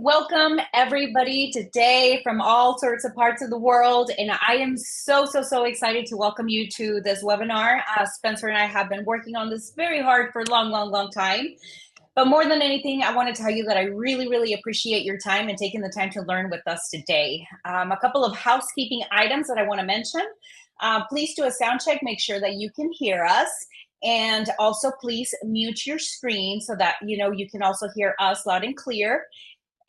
Welcome everybody today from all sorts of parts of the world. And I am so excited to welcome you to this webinar. Spencer and I have been working on this very hard for a long time. But more than anything, I want to tell you that I really appreciate your time and taking the time to learn with us today. A couple of housekeeping items that I want to mention. Please do a sound check, make sure that you can hear us. And also please mute your screen so that you can also hear us loud and clear.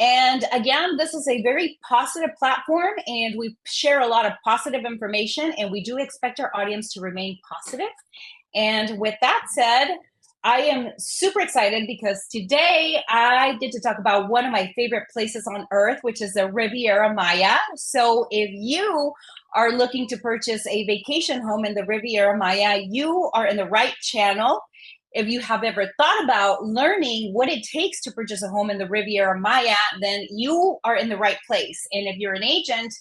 And again, this is a very positive platform and we share a lot of positive information and we do expect our audience to remain positive. And with that said, I am super excited because today I get to talk about one of my favorite places on earth, which is the Riviera Maya. So if you are looking to purchase a vacation home in the Riviera Maya, you are in the right channel. If you have ever thought about learning what it takes to purchase a home in the Riviera Maya, then you are in the right place. And if you're an agent,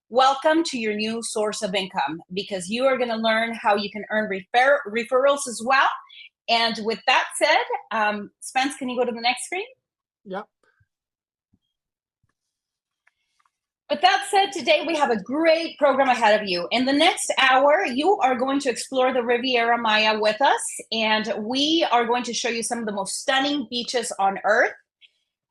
welcome to your new source of income because you are going to learn how you can earn referrals as well. And with that said, Spence, can you go to the next screen? Yep. With that said, today we have a great program ahead of you. In the next hour, you are going to explore the Riviera Maya with us, and we are going to show you some of the most stunning beaches on earth.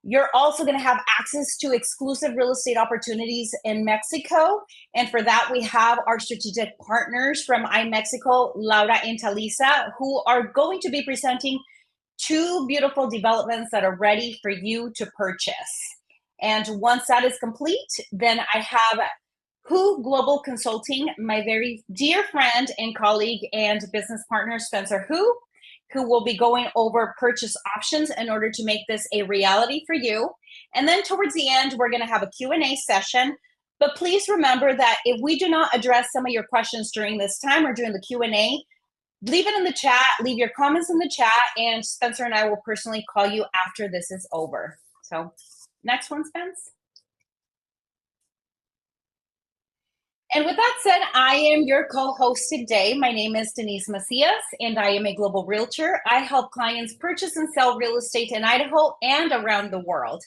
You're also going to have access to exclusive real estate opportunities in Mexico. And for that, we have our strategic partners from iMexico, Laura and Talisa, who are going to be presenting two beautiful developments that are ready for you to purchase. And once that is complete, then I have who.global Consulting, my very dear friend and colleague and business partner, Spencer who will be going over purchase options in order to make this a reality for you. And then towards the end, we're going to have a Q&A session. But please remember that if we do not address some of your questions during this time or during the Q&A, leave it in the chat, leave your comments in the chat, and Spencer and I will personally call you after this is over. So next one, Spence. And with that said, I am your co-host today. My name is Denise Macias, and I am a global realtor. I help clients purchase and sell real estate in Idaho and around the world.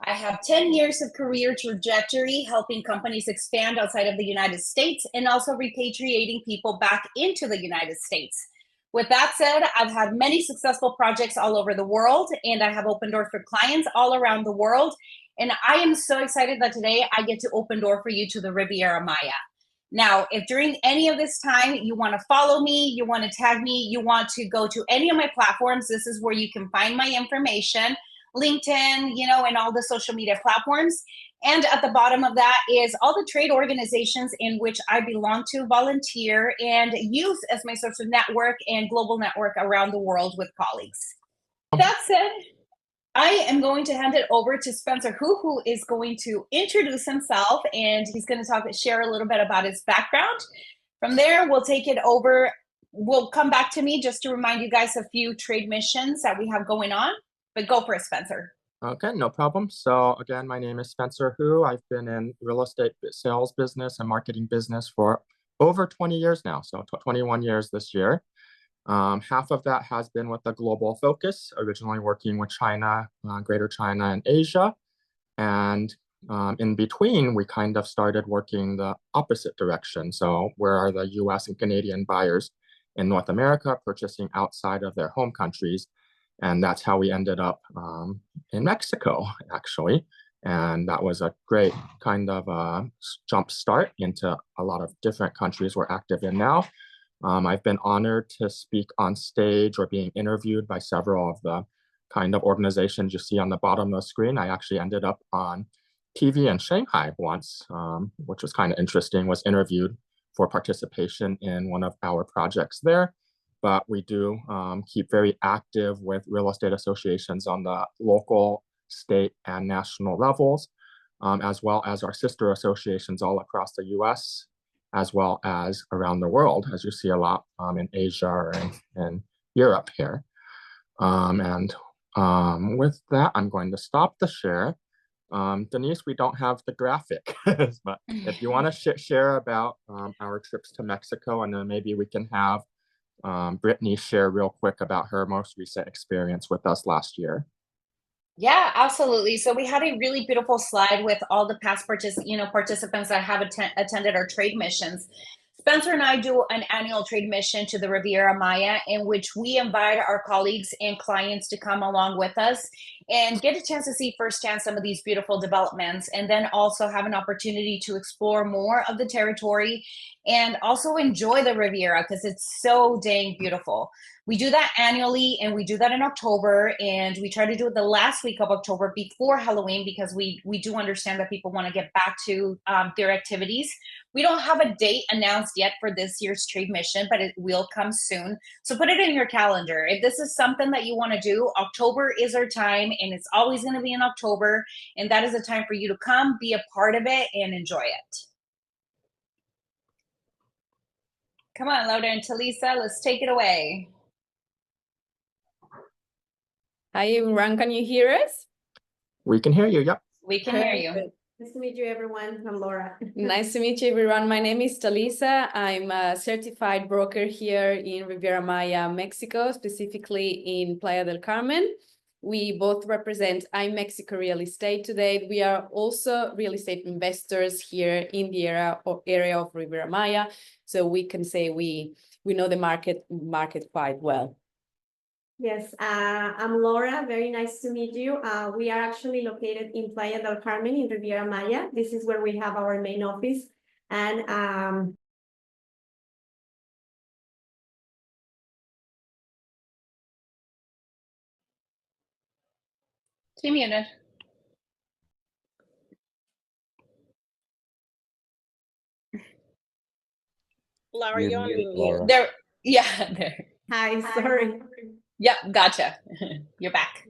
I have 10 years of career trajectory helping companies expand outside of the United States and also repatriating people back into the United States. With that said, I've had many successful projects all over the world, and I have opened doors for clients all around the world. And I am so excited that today I get to open door for you to the Riviera Maya. Now, if during any of this time you want to follow me, you want to tag me, you want to go to any of my platforms, this is where you can find my information, LinkedIn, and all the social media platforms. And at the bottom of that is all the trade organizations in which I belong to, volunteer, and use as my source of network and global network around the world with colleagues. That said, I am going to hand it over to Spencer who is going to introduce himself, and he's going to share a little bit about his background. From there, we'll take it over. We'll come back to me just to remind you guys a few trade missions that we have going on, but go for it, Spencer. Okay, no problem. So again, my name is Spencer Hu. I've been in real estate sales business and marketing business for over 20 years now, so 21 years this year. Half of that has been with a global focus, originally working with China, Greater China and Asia. And in between, we kind of started working the opposite direction. So where are the US and Canadian buyers in North America purchasing outside of their home countries? And that's how we ended up in Mexico, actually. And that was a great kind of jump start into a lot of different countries we're active in now. I've been honored to speak on stage or being interviewed by several of the kind of organizations you see on the bottom of the screen. I actually ended up on TV in Shanghai once, which was kind of interesting, was interviewed for participation in one of our projects there. But we do keep very active with real estate associations on the local, state, and national levels, as well as our sister associations all across the US, as well as around the world, as you see a lot in Asia and Europe here. With that, I'm going to stop the share. Denise, we don't have the graphic, but if you want to share about our trips to Mexico, and then maybe we can have Brittany share real quick about her most recent experience with us last year. Yeah, absolutely. So we had a really beautiful slide with all the past participants that have attended our trade missions. Spencer and I do an annual trade mission to the Riviera Maya, in which we invite our colleagues and clients to come along with us and get a chance to see firsthand some of these beautiful developments, and then also have an opportunity to explore more of the territory and also enjoy the Riviera because it's so dang beautiful. We do that annually, and we do that in October, and we try to do it the last week of October before Halloween because we do understand that people want to get back to their activities. We don't have a date announced yet for this year's trade mission, but it will come soon. So put it in your calendar. If this is something that you want to do, October is our time, and it's always going to be in October, and that is a time for you to come, be a part of it, and enjoy it. Come on, Laura and Talisa, let's take it away. Hi, everyone. Can you hear us? We can hear you. Yep. We can hear you. Nice to meet you, everyone. I'm Laura. Nice to meet you, everyone. My name is Talisa. I'm a certified broker here in Riviera Maya, Mexico, specifically in Playa del Carmen. We both represent iMexico Real Estate today. We are also real estate investors here in the area of Riviera Maya. So we can say we know the market quite well. Yes, I'm Laura. Very nice to meet you. We are actually located in Playa del Carmen in Riviera Maya. This is where we have our main office. And She muted. Laura, you're on mute. Laura. There, yeah, there. hi, sorry. Yep, gotcha. You're back.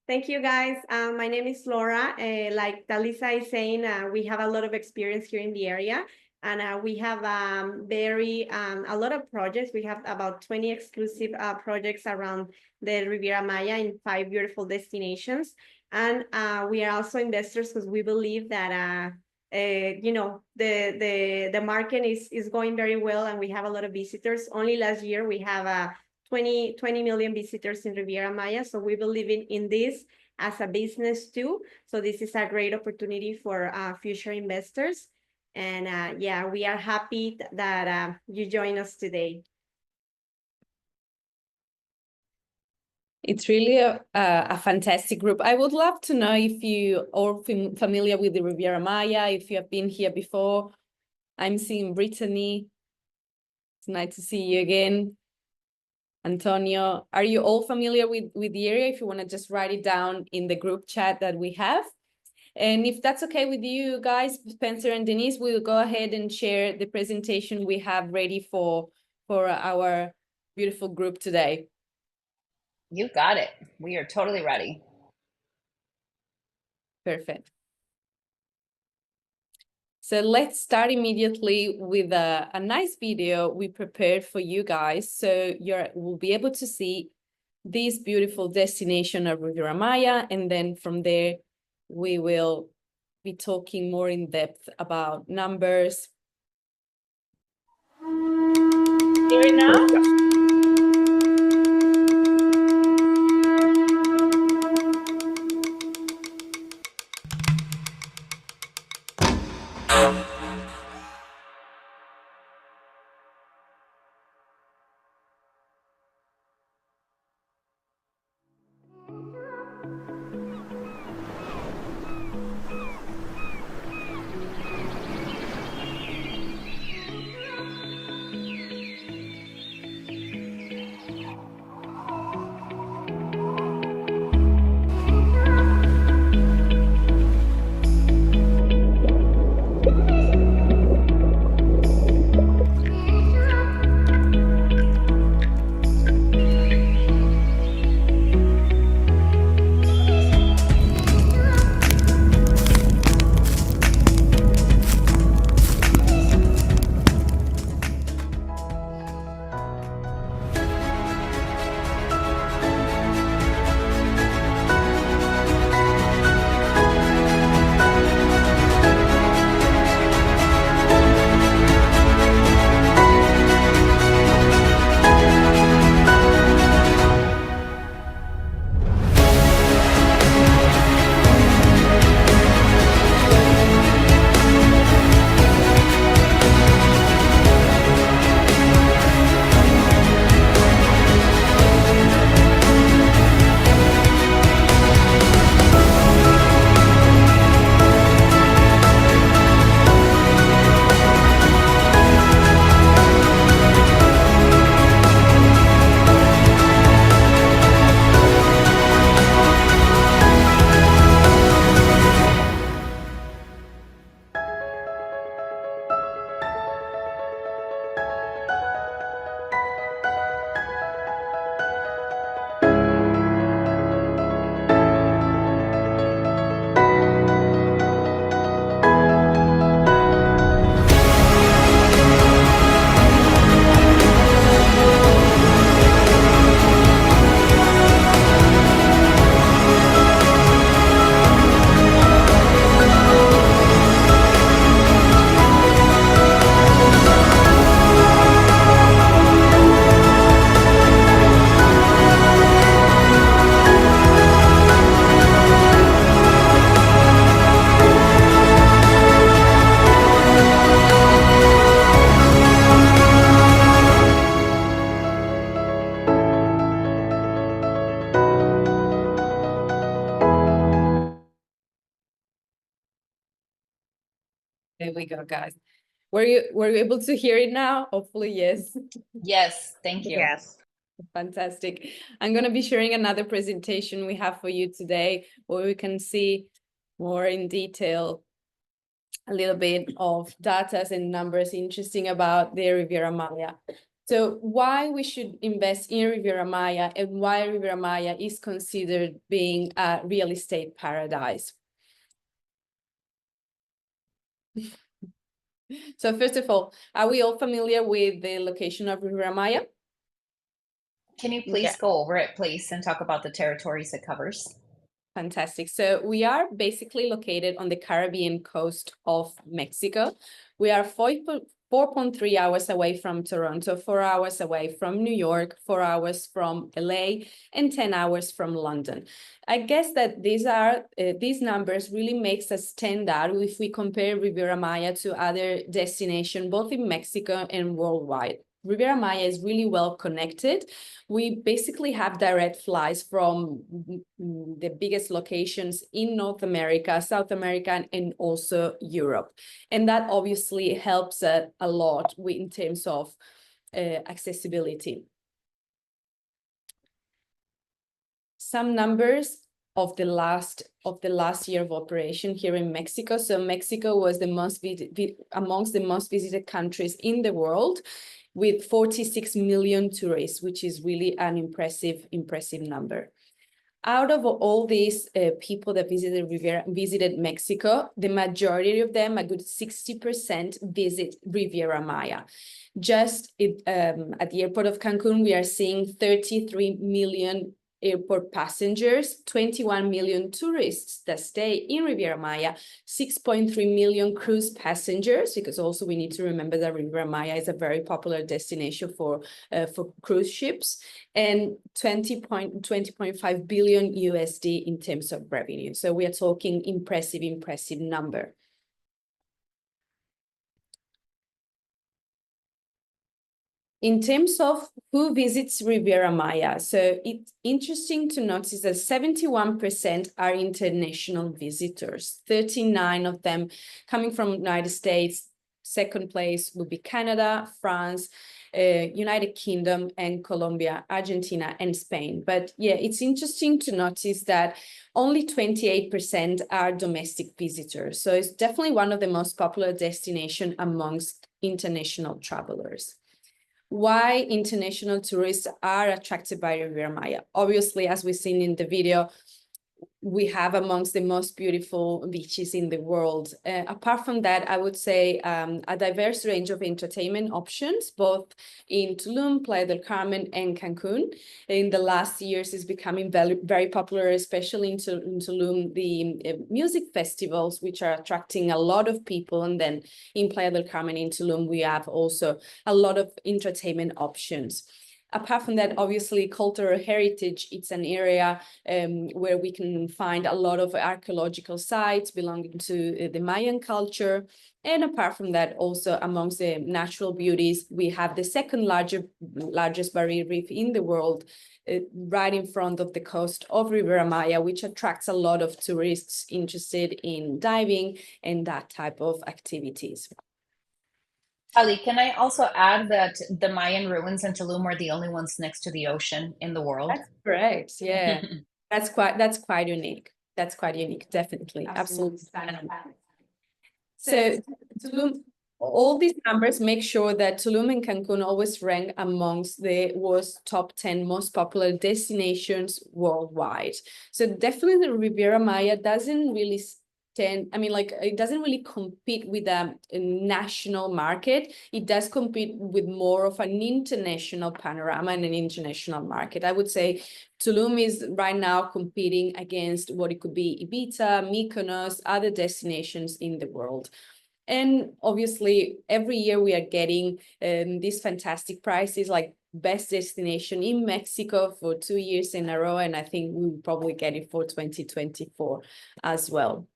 Thank you, guys. My name is Laura. Like Talisa is saying, we have a lot of experience here in the area, and we have a lot of projects. We have about 20 exclusive projects around the Riviera Maya in 5 beautiful destinations. And we are also investors because we believe that the market is going very well, and we have a lot of visitors. Only last year we have 20 million visitors in Riviera Maya. So we believe in this as a business too. So this is a great opportunity for future investors. And yeah, we are happy that you join us today. It's really a fantastic group. I would love to know if you are familiar with the Riviera Maya, if you have been here before. I'm seeing Brittany. It's nice to see you again. Antonio, are you all familiar with the area? If you want to just write it down in the group chat that we have. And if that's okay with you guys, Spencer and Denise, we'll go ahead and share the presentation we have ready for our beautiful group today. You got it. We are totally ready. Perfect. So let's start immediately with a nice video we prepared for you guys. So we'll be able to see this beautiful destination of Riviera Maya. And then from there, we will be talking more in depth about numbers. Hear it now? Yes. There we go, guys. Were you able to hear it now? Hopefully, yes. Yes, thank you. Yes. Fantastic. I'm going to be sharing another presentation we have for you today where we can see more in detail a little bit of data and numbers interesting about the Riviera Maya. So why we should invest in Riviera Maya and why Riviera Maya is considered being a real estate paradise. So first of all, are we all familiar with the location of Riviera Maya? Can you please go over it, please, and talk about the territories it covers? Fantastic. So we are basically located on the Caribbean coast of Mexico. We are 4.3 hours away from Toronto, 4 hours away from New York, 4 hours from LA, and 10 hours from London. I guess that these numbers really makes us stand out if we compare Riviera Maya to other destinations, both in Mexico and worldwide. Riviera Maya is really well connected. We basically have direct flights from the biggest locations in North America, South America, and also Europe. And that obviously helps a lot in terms of accessibility. Some numbers of the last year of operation here in Mexico. So Mexico was amongst the most visited countries in the world, with 46 million tourists, which is really an impressive number. Out of all these people that visited Mexico, the majority of them, a good 60%, visit Riviera Maya. Just at the airport of Cancun, we are seeing 33 million airport passengers, 21 million tourists that stay in Riviera Maya, 6.3 million cruise passengers, because also we need to remember that Riviera Maya is a very popular destination for cruise ships, and 20.5 billion USD in terms of revenue. So we are talking impressive number. In terms of who visits Riviera Maya, so it's interesting to notice that 71% are international visitors, 39 of them coming from the United States. Second place would be Canada, France, United Kingdom, and Colombia, Argentina, and Spain. But yeah, it's interesting to notice that only 28% are domestic visitors. So it's definitely one of the most popular destinations amongst international travelers. Why international tourists are attracted by Riviera Maya? Obviously, as we've seen in the video, we have amongst the most beautiful beaches in the world. Apart from that, I would say a diverse range of entertainment options, both in Tulum, Playa del Carmen, and Cancun. In the last years, it's becoming very, very popular, especially in Tulum, the music festivals, which are attracting a lot of people. And then in Playa del Carmen, in Tulum, we have also a lot of entertainment options. Apart from that, obviously, cultural heritage, it's an area where we can find a lot of archaeological sites belonging to the Mayan culture. And apart from that, also amongst the natural beauties, we have the second largest barrier reef in the world, right in front of the coast of Riviera Maya, which attracts a lot of tourists interested in diving and that type of activities. Ali, can I also add that the Mayan ruins in Tulum are the only ones next to the ocean in the world? That's correct. Yeah, that's quite unique. That's quite unique, definitely. Absolutely. So Tulum, all these numbers make sure that Tulum and Cancun always rank amongst the world's top 10 most popular destinations worldwide. So definitely the Riviera Maya doesn't really it doesn't really compete with a national market. It does compete with more of an international panorama and an international market. I would say Tulum is right now competing against what it could be Ibiza, Mykonos, other destinations in the world. And obviously, every year we are getting these fantastic prizes, like best destination in Mexico for 2 years in a row. And I think we'll probably get it for 2024 as well.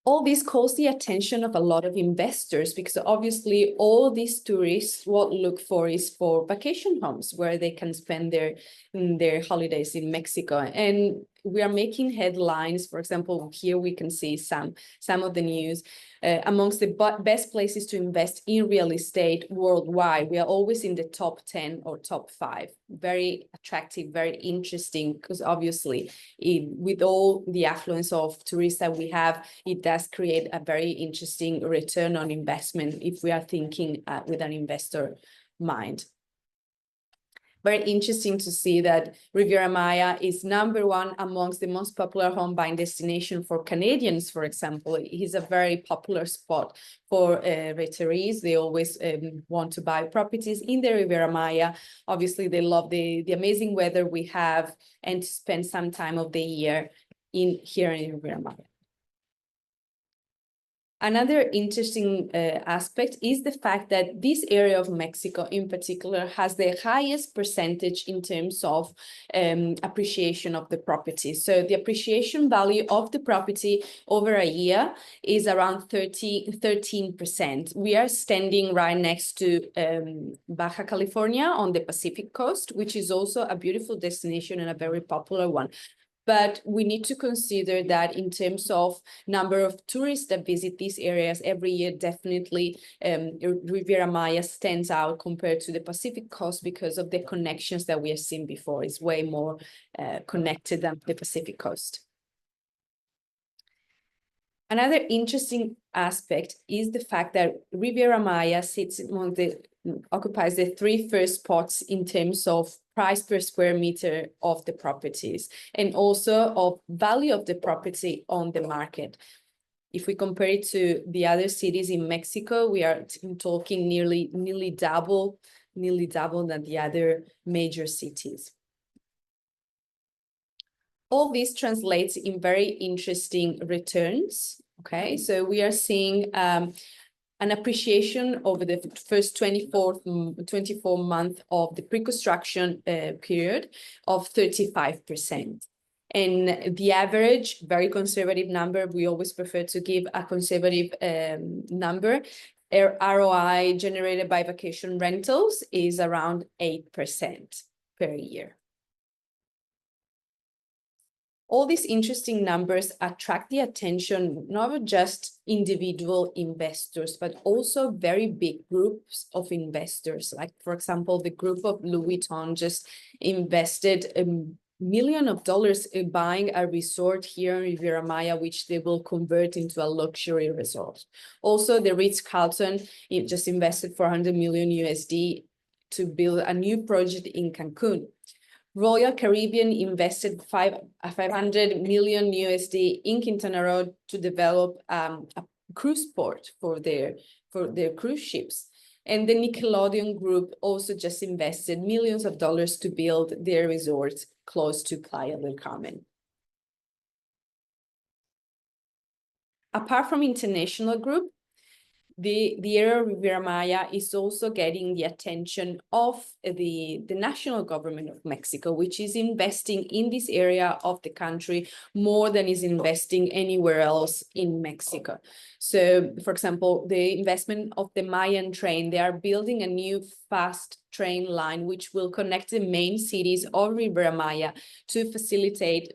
All this calls the attention of a lot of investors, because obviously all these tourists, what look for is for vacation homes where they can spend their holidays in Mexico. And we are making headlines. For example, here we can see some of the news. Amongst the best places to invest in real estate worldwide, we are always in the top 10 or top 5. Very attractive, very interesting, because obviously with all the affluence of tourists that we have, it does create a very interesting return on investment if we are thinking with an investor mind. Very interesting to see that Riviera Maya is #1 amongst the most popular home buying destination for Canadians, for example. It is a very popular spot for retirees. They always want to buy properties in the Riviera Maya. Obviously, they love the amazing weather we have and to spend some time of the year here in Riviera Maya. Another interesting aspect is the fact that this area of Mexico in particular has the highest percentage in terms of appreciation of the property. So the appreciation value of the property over a year is around 13%. We are standing right next to Baja California on the Pacific coast, which is also a beautiful destination and a very popular one. But we need to consider that in terms of number of tourists that visit these areas every year, definitely Riviera Maya stands out compared to the Pacific coast because of the connections that we have seen before. It's way more connected than the Pacific coast. Another interesting aspect is the fact that Riviera Maya occupies the 3 first spots in terms of price per square meter of the properties and also of value of the property on the market. If we compare it to the other cities in Mexico, we are talking nearly double than the other major cities. All this translates in very interesting returns. Okay, so we are seeing an appreciation over the first 24 months of the pre-construction period of 35%. And the average, very conservative number, we always prefer to give a conservative number, ROI generated by vacation rentals is around 8% per year. All these interesting numbers attract the attention, not just individual investors, but also very big groups of investors. Like, for example, the group of Louis Vuitton just invested $1 million in buying a resort here in Riviera Maya, which they will convert into a luxury resort. Also, the Ritz-Carlton just invested $400 million USD to build a new project in Cancun. Royal Caribbean invested $500 million USD in Quintana Roo to develop a cruise port for their cruise ships. And the Nickelodeon Group also just invested millions of dollars to build their resort close to Playa del Carmen. Apart from international group, the area of Riviera Maya is also getting the attention of the national government of Mexico, which is investing in this area of the country more than is investing anywhere else in Mexico. So, for example, the investment of the Mayan train, they are building a new fast train line, which will connect the main cities of Riviera Maya to facilitate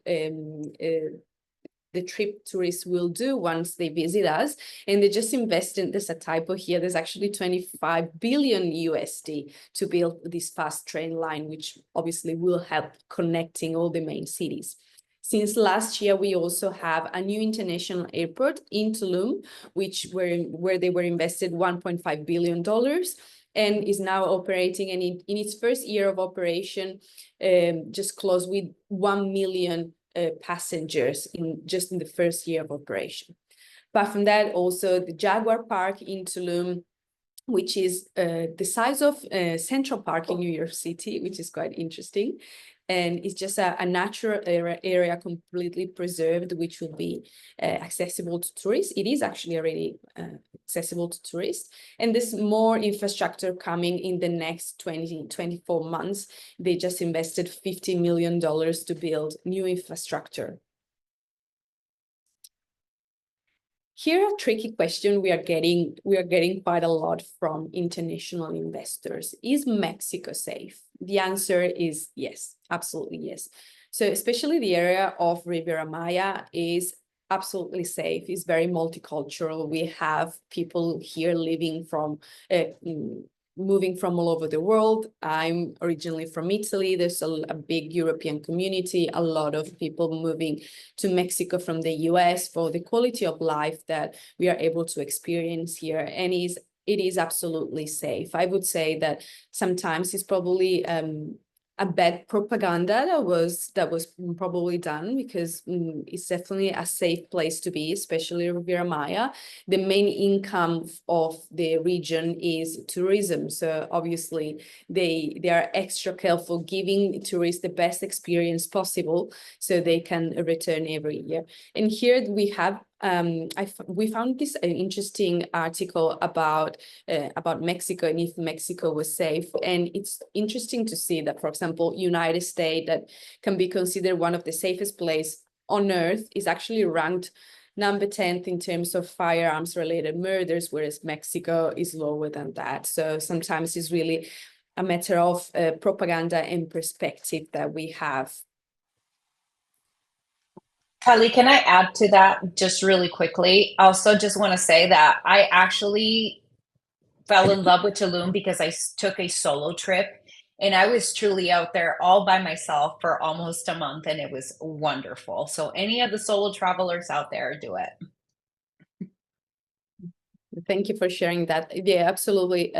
the trip tourists will do once they visit us. And they just invested, there's a typo here, there's actually 25 billion USD to build this fast train line, which obviously will help connecting all the main cities. Since last year, we also have a new international airport in Tulum, where they were invested $1.5 billion and is now operating. And in its first year of operation, just closed with 1 million passengers in the first year of operation. Apart from that, also the Jaguar Park in Tulum, which is the size of Central Park in New York City, which is quite interesting. And it's just a natural area completely preserved, which will be accessible to tourists. It is actually already accessible to tourists. And there's more infrastructure coming in the next 24 months. They just invested $50 million to build new infrastructure. Here, a tricky question we are getting quite a lot from international investors. Is Mexico safe? The answer is yes, absolutely yes. So especially the area of Riviera Maya is absolutely safe. It's very multicultural. We have people here living from moving from all over the world. I'm originally from Italy. There's a big European community, a lot of people moving to Mexico from the US for the quality of life that we are able to experience here. And it is absolutely safe. I would say that sometimes it's probably a bad propaganda that was probably done, because it's definitely a safe place to be, especially Riviera Maya. The main income of the region is tourism, so obviously they are extra careful giving tourists the best experience possible so they can return every year. And here we have we found this interesting article about Mexico and if Mexico was safe. And it's interesting to see that, for example, United States, that can be considered one of the safest places on earth, is actually ranked number 10th in terms of firearms related murders, whereas Mexico is lower than that. So sometimes it's really a matter of propaganda and perspective that we have. Kelly, can I add to that just really quickly? Also, just want to say that I actually fell in love with Tulum because I took a solo trip and I was truly out there all by myself for almost a month, and it was wonderful. So any of the solo travelers out there, do it. Thank you for sharing that. Yeah, absolutely.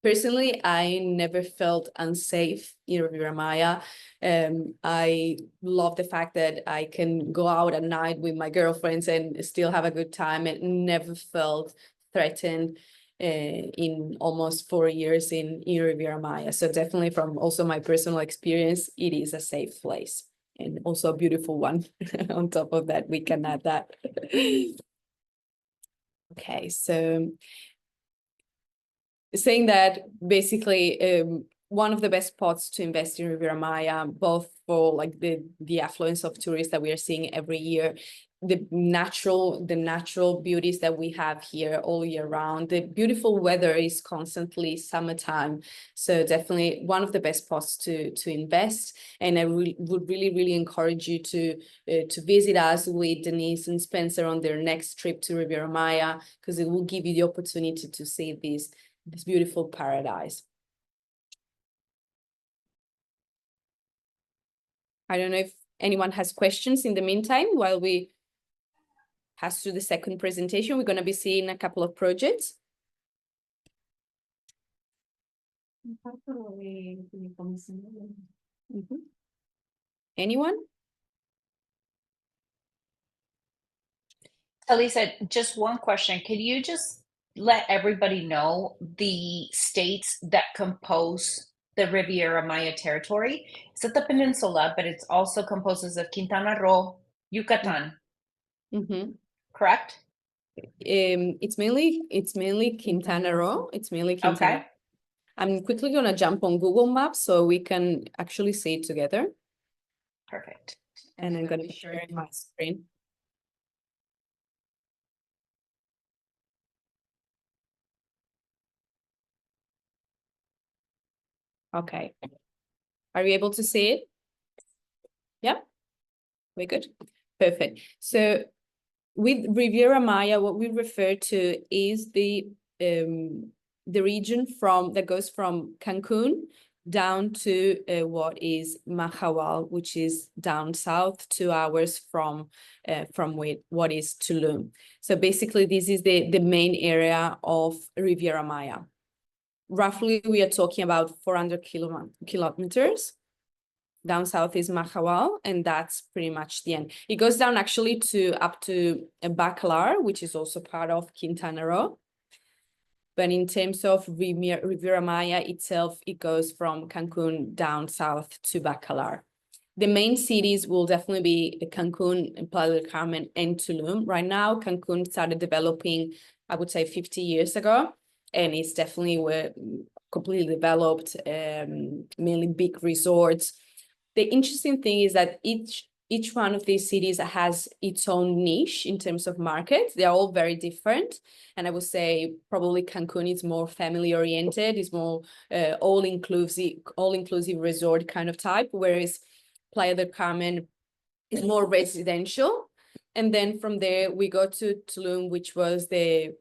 Personally, I never felt unsafe in Riviera Maya. I love the fact that I can go out at night with my girlfriends and still have a good time, and never felt threatened in almost 4 years in Riviera Maya. So definitely, from also my personal experience, it is a safe place, and also a beautiful one. On top of that, we can add that. Okay, so saying that basically one of the best spots to invest in Riviera Maya, both for like the affluence of tourists that we are seeing every year, the natural beauties that we have here all year round. The beautiful weather is constantly summertime, so definitely one of the best spots to invest. And I would really encourage you to visit us with Denise and Spencer on their next trip to Riviera Maya, because it will give you the opportunity to see this beautiful paradise. I don't know if anyone has questions in the meantime while we pass through the second presentation. We're going to be seeing a couple of projects. Anyone? Elisa, just one question. Can you just let everybody know the states that compose the Riviera Maya territory? It's at the peninsula, but it's also composes of Quintana Roo, Yucatan, correct? It's mainly Quintana Roo. It's mainly Quintana. Okay. I'm quickly going to jump on Google Maps so we can actually see it together. Perfect. And I'm going to share my screen. Okay. Are we able to see it? Yeah, we're good. Perfect. So with Riviera Maya, what we refer to is the region that goes from Cancun down to what is Mahahual, which is down south, 2 hours from what is Tulum. So basically, this is the main area of Riviera Maya. Roughly, we are talking about 400 kilometers. Down south is Mahahual, and that's pretty much the end. It goes down actually up to Bacalar, which is also part of Quintana Roo. But in terms of Riviera Maya itself, it goes from Cancun down south to Bacalar. The main cities will definitely be Cancun, and Playa del Carmen, and Tulum. Right now, Cancun started developing, I would say, 50 years ago, and it's definitely completely developed, mainly big resorts. The interesting thing is that each one of these cities has its own niche in terms of market. They're all very different. And I would say probably Cancun is more family oriented, is more all-inclusive resort kind of type, whereas Playa del Carmen is more residential. And then from there, we go to Tulum, which was the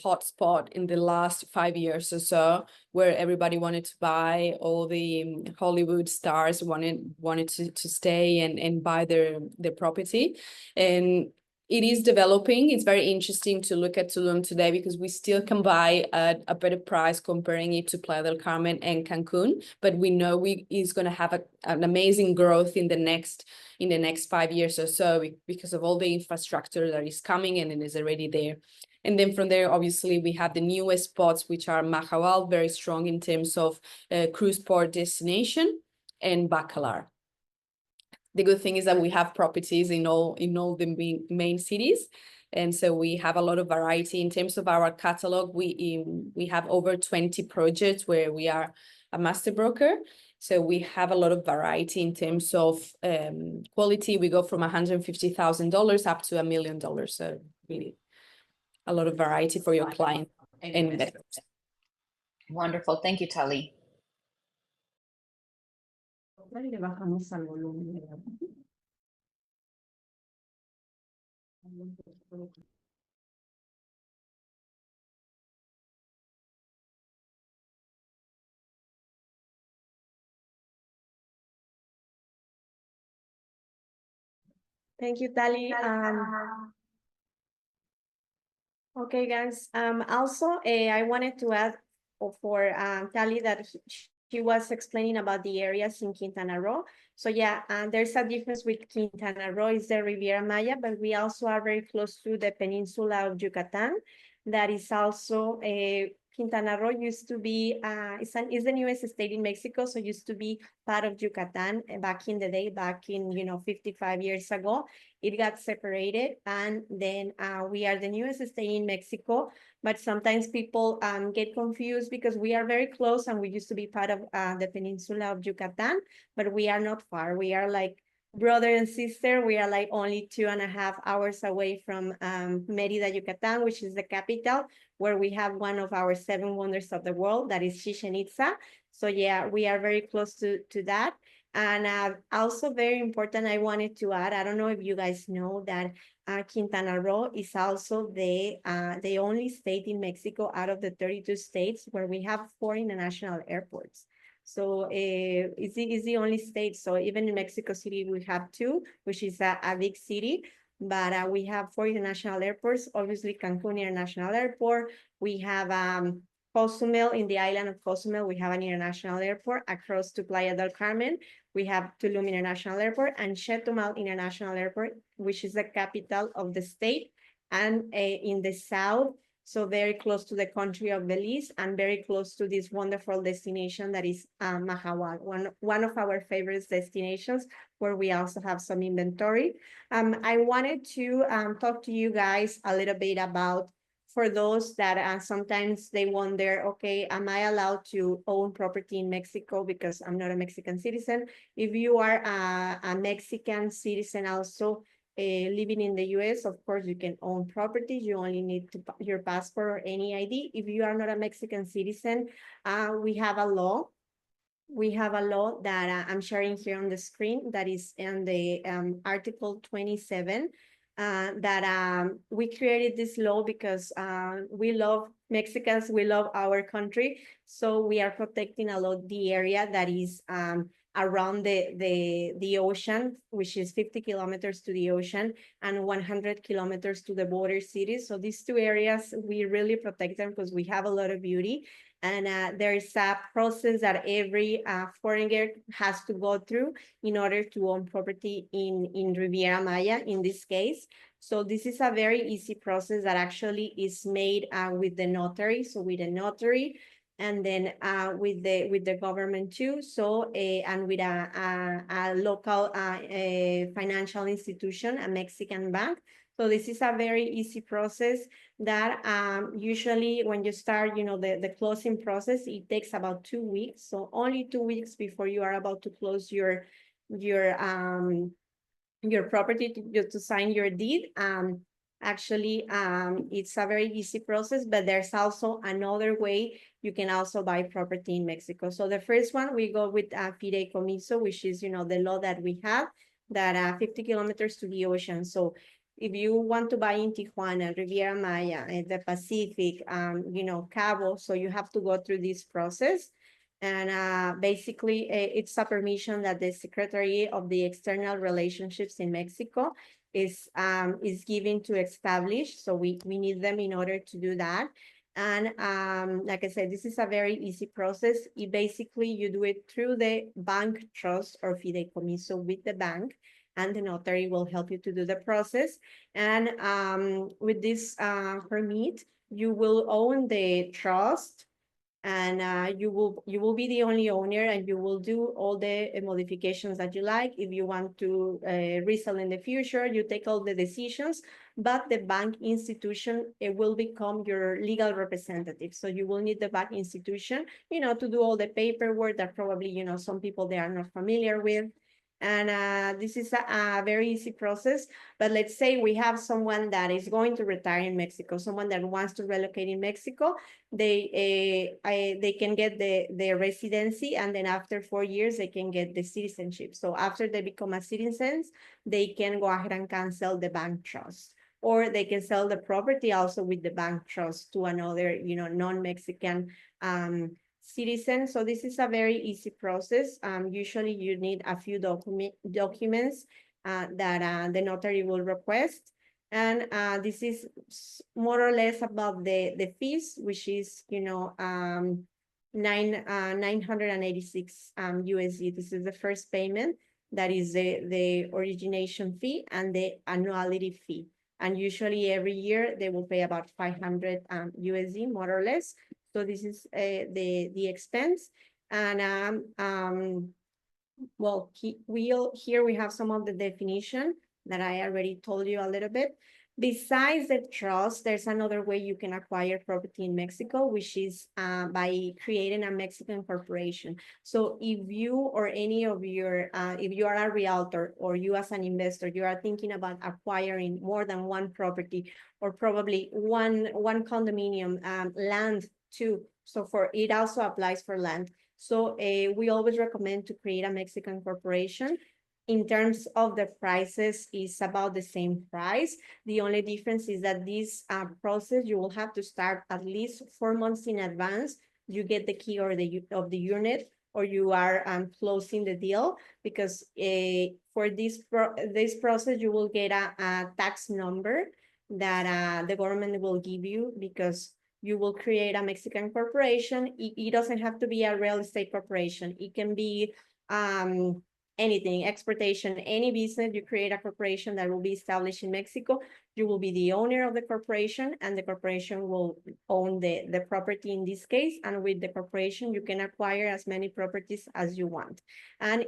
hotspot in the last 5 years or so, where everybody wanted to buy. All the Hollywood stars wanted to stay and buy their property. And it is developing. It's very interesting to look at Tulum today because we still can buy at a better price comparing it to Playa del Carmen and Cancun. But we know is going to have an amazing growth in the next 5 years or so because of all the infrastructure that is coming and it is already there. And then from there, obviously, we have the newest spots, which are Mahahual, very strong in terms of cruise port destination, and Bacalar. The good thing is that we have properties in all the main cities. And so we have a lot of variety in terms of our catalog. We have over 20 projects where we are a master broker. So we have a lot of variety in terms of quality. We go from $150,000 up to $1 million. So really a lot of variety for your client and investors. Wonderful. Thank you, Tali. Thank you, Tali. Okay, guys. Also, I wanted to add for Tali that she was explaining about the areas in Quintana Roo. So yeah, there's a difference with Quintana Roo is the Riviera Maya, but we also are very close to the peninsula of Yucatan. That is also Quintana Roo used to be is the newest state in Mexico, so used to be part of Yucatan back in the day, back in 55 years ago. It got separated, and then we are the newest state in Mexico. But sometimes people get confused because we are very close, and we used to be part of the peninsula of Yucatan, but we are not far. We are like brother and sister. We are like only 2.5 hours away from Mérida, Yucatan, which is the capital, where we have one of our 7 wonders of the world, that is Chichen Itza. So yeah, we are very close to that. And also very important, I wanted to add, I don't know if you guys know that Quintana Roo is also the only state in Mexico out of the 32 states where we have 4 international airports. So it's the only state. So even in Mexico City, we have 2, which is a big city. But we have 4 international airports. Obviously, Cancun International Airport. We have Cozumel, in the island of Cozumel, we have an international airport. Across to Playa del Carmen, we have Tulum International Airport and Chetumal International Airport, which is the capital of the state. And in the south, so very close to the country of Belize and very close to this wonderful destination that is Mahahual, one of our favorite destinations where we also have some inventory. I wanted to talk to you guys a little bit about, for those that sometimes they wonder, okay, am I allowed to own property in Mexico because I'm not a Mexican citizen? If you are a Mexican citizen also living in the US, of course, you can own property. You only need your passport or any ID. If you are not a Mexican citizen, we have a law. We have a law that I'm sharing here on the screen that is in the Article 27. That we created this law because we love Mexicans, we love our country, so we are protecting a lot the area that is around the ocean, which is 50 kilometers to the ocean and 100 kilometers to the border cities. So these 2 areas, we really protect them because we have a lot of beauty. And there's a process that every foreigner has to go through in order to own property in Riviera Maya, in this case. So this is a very easy process that actually is made with the notary. So with a notary, and then with the government too. So and with a local financial institution, a Mexican bank. So this is a very easy process that usually when you start, the closing process, it takes about 2 weeks. So only 2 weeks before you are about to close your property to sign your deed. Actually, it's a very easy process, but there's also another way you can also buy property in Mexico. So the first one, we go with fideicomiso, which is, the law that we have, that 50 kilometers to the ocean. So if you want to buy in Tijuana, Riviera Maya, the Pacific, Cabo, so you have to go through this process. And basically, it's a permission that the Secretary of the External Relationships in Mexico is given to establish. So we need them in order to do that. And like I said, this is a very easy process. Basically, you do it through the bank trust or fideicomiso with the bank, and the notary will help you to do the process. And with this permit, you will own the trust, and you will be the only owner, and you will do all the modifications that you like. If you want to resell in the future, you take all the decisions, but the bank institution, it will become your legal representative. So you will need the bank institution, to do all the paperwork that probably, some people they are not familiar with. And this is a very easy process. But let's say we have someone that is going to retire in Mexico, someone that wants to relocate in Mexico. They can get the residency, and then after 4 years they can get the citizenship. So after they become a citizens, they can go ahead and cancel the bank trust, or they can sell the property also with the bank trust to another non-Mexican citizen. So this is a very easy process. Usually you need a few documents that the notary will request. And this is more or less about the fees, which is, 986 USD. This is the first payment. That is the origination fee and the annuality fee. And usually every year they will pay about 500 USD, more or less. So this is the expense. And well, here we have some of the definition that I already told you a little bit. Besides the trust, there's another way you can acquire property in Mexico, which is by creating a Mexican corporation. So if you or any of your, if you are a realtor or you as an investor, you are thinking about acquiring more than one property, or probably one condominium, land too. So it also applies for land. So we always recommend to create a Mexican corporation. In terms of the prices, is about the same price. The only difference is that this process, you will have to start at least 4 months in advance. You get the key of the unit, or you are closing the deal, because for this process, you will get a tax number that the government will give you, because you will create a Mexican corporation. It doesn't have to be a real estate corporation. It can be anything, exportation, any business. You create a corporation that will be established in Mexico. You will be the owner of the corporation, and the corporation will own the property in this case. And with the corporation, you can acquire as many properties as you want. And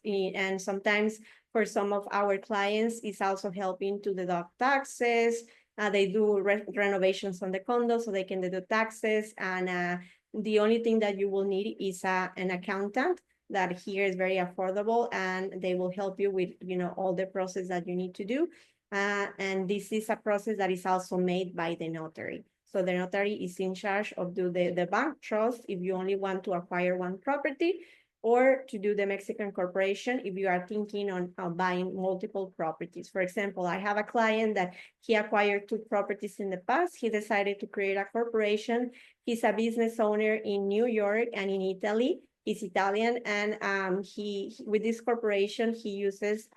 and sometimes for some of our clients, it's also helping to deduct taxes. They do renovations on the condo, so they can deduct taxes. And the only thing that you will need is an accountant that here is very affordable, and they will help you with all the process that you need to do. And this is a process that is also made by the notary. So the notary is in charge of do the bank trust if you only want to acquire one property, or to do the Mexican corporation if you are thinking on buying multiple properties. For example, I have a client that he acquired 2 properties in the past. He decided to create a corporation. He's a business owner in New York and in Italy. He's Italian, and he with this corporation, he uses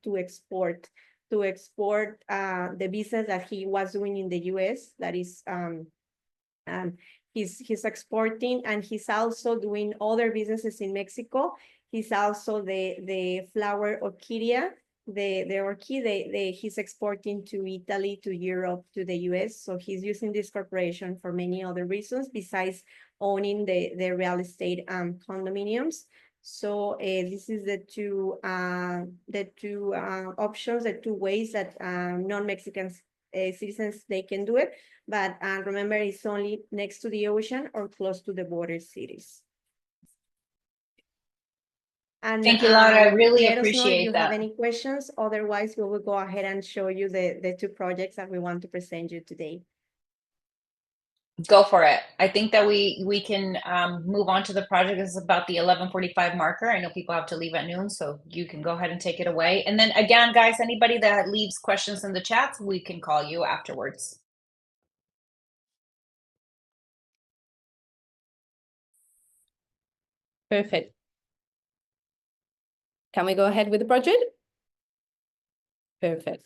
to export the business that he was doing in the US. That is he's exporting, and he's also doing other businesses in Mexico. He's also the flower orchidea, the orchid, he's exporting to Italy, to Europe, to the US. So he's using this corporation for many other reasons besides owning the real estate condominiums. So this is the two options, the 2 ways that non-Mexican citizens, they can do it. But remember, it's only next to the ocean or close to the border cities. And Thank you, Laura. I really let us know if you appreciate have that. any questions. Otherwise, we will go ahead and show you the two projects that we want to present you today. Go for it. I think that we can move on to the project. This is about the 11:45 marker. I know people have to leave at noon, so you can go ahead and take it away. And then again, guys, anybody that leaves questions in the chat, we can call you afterwards. Perfect. Can we go ahead with the project? Perfect.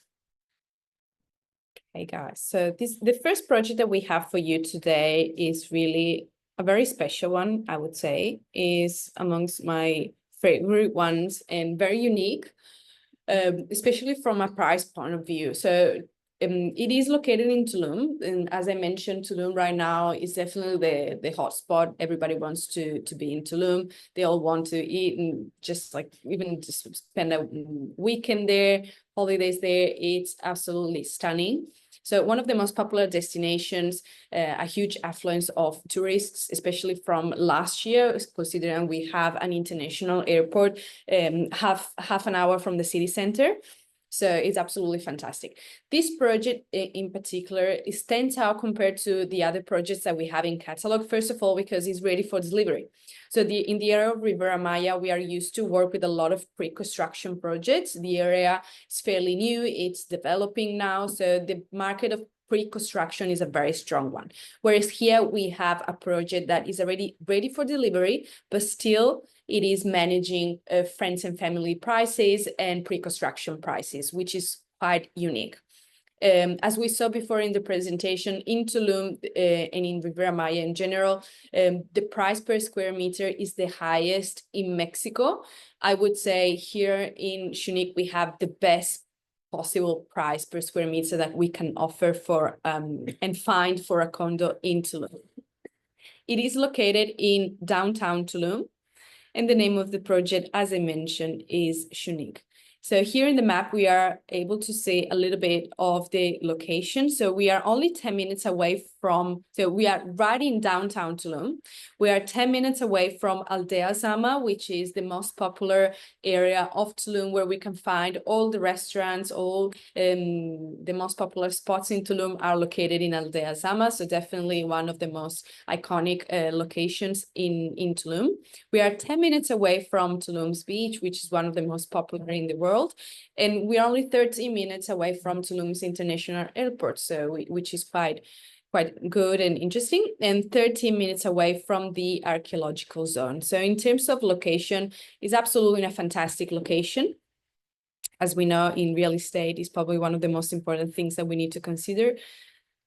Hey guys, so the first project that we have for you today is really a very special one, I would say, is amongst my favorite ones and very unique, especially from a price point of view. So it is located in Tulum, and as I mentioned, Tulum right now is definitely the hotspot. Everybody wants to be in Tulum. They all want to eat and just like even just spend a weekend there, holidays there. It's absolutely stunning. So one of the most popular destinations, a huge affluence of tourists, especially from last year, considering we have an international airport half an hour from the city center. So it's absolutely fantastic. This project in particular stands out compared to the other projects that we have in catalog. First of all, because it's ready for delivery. So in the area of Riviera Maya, we are used to work with a lot of pre-construction projects. The area is fairly new, it's developing now. So the market of pre-construction is a very strong one. Whereas here we have a project that is already ready for delivery, but still it is managing friends and family prices and pre-construction prices, which is quite unique. As we saw before in the presentation, in Tulum and in Riviera Maya in general, the price per square meter is the highest in Mexico. I would say here in Shunique, we have the best possible price per square meter that we can offer for and find for a condo in Tulum. It is located in downtown Tulum, and the name of the project, as I mentioned, is Shunique. So here in the map, we are able to see a little bit of the location. So we are only 10 minutes away from, so we are right in downtown Tulum. We are 10 minutes away from Aldea Zama, which is the most popular area of Tulum, where we can find all the restaurants, all the most popular spots in Tulum are located in Aldea Zama. So definitely one of the most iconic locations in Tulum. We are 10 minutes away from Tulum's beach, which is one of the most popular in the world. And we are only 30 minutes away from Tulum's international airport, so which is quite good and interesting, and 30 minutes away from the archaeological zone. So in terms of location, it's absolutely a fantastic location. As we know, in real estate is probably one of the most important things that we need to consider.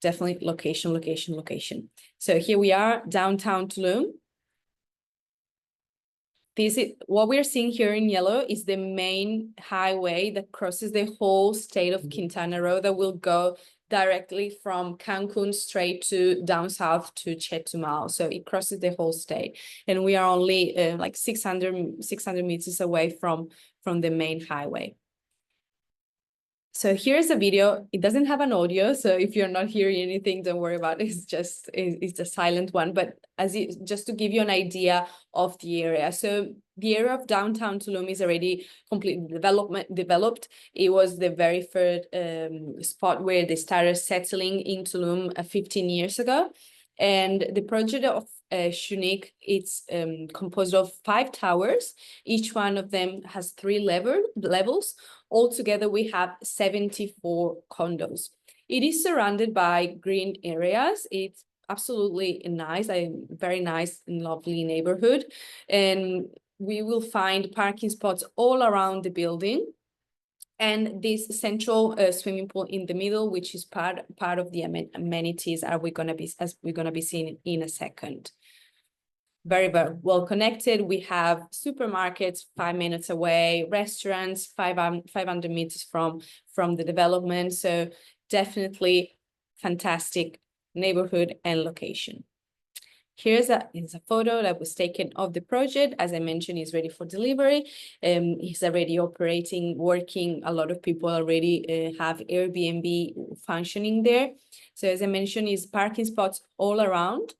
Definitely location, location, location. So here we are, downtown Tulum. What we're seeing here in yellow is the main highway that crosses the whole state of Quintana Roo that will go directly from Cancun straight to down south to Chetumal. So it crosses the whole state. And we are only like 600 meters away from the main highway. So here's a video. It doesn't have an audio, so if you're not hearing anything, don't worry about it. It's a silent one. But just to give you an idea of the area. So the area of downtown Tulum is already completely developed. It was the very first spot where they started settling in Tulum 15 years ago. And the project of Shunique, it's composed of 5 towers. Each one of them has 3 levels. Altogether, we have 74 condos. It is surrounded by green areas. It's absolutely nice, a very nice and lovely neighborhood. And we will find parking spots all around the building. And this central swimming pool in the middle, which is part of the amenities as we're gonna be seeing in a second. Very, very well connected. We have supermarkets 5 minutes away, restaurants 500 meters from the development. So definitely fantastic neighborhood and location. Here's a photo that was taken of the project. As I mentioned, it's ready for delivery. It's already operating, working. A lot of people already have Airbnb functioning there. So as I mentioned, it's parking spots all around.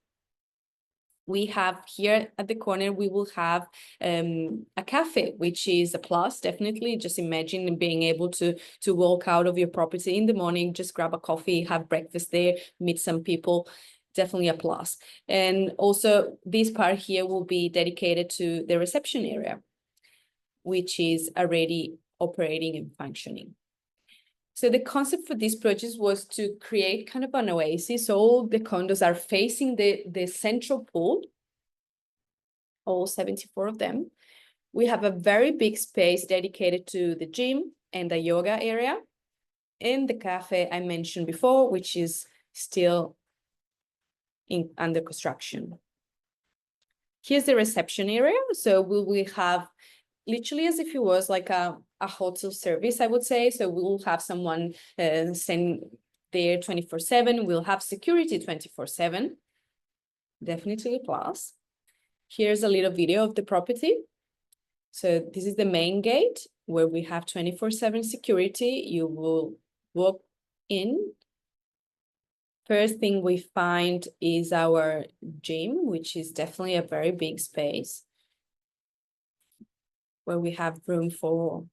We have here at the corner, we will have a cafe, which is a plus, definitely. Just imagine being able to walk out of your property in the morning, just grab a coffee, have breakfast there, meet some people, definitely a plus. And also this part here will be dedicated to the reception area, which is already operating and functioning. So the concept for this project was to create kind of an oasis. All the condos are facing the central pool, all 74 of them. We have a very big space dedicated to the gym and the yoga area, and the cafe I mentioned before, which is still under construction. Here's the reception area. So we have literally as if it was like a hotel service, I would say. So we will have someone staying there 24/7. We'll have security 24/7. Definitely a plus. Here's a little video of the property. So this is the main gate where we have 24/7 security. You will walk in. First thing we find is our gym, which is definitely a very big space where we have room for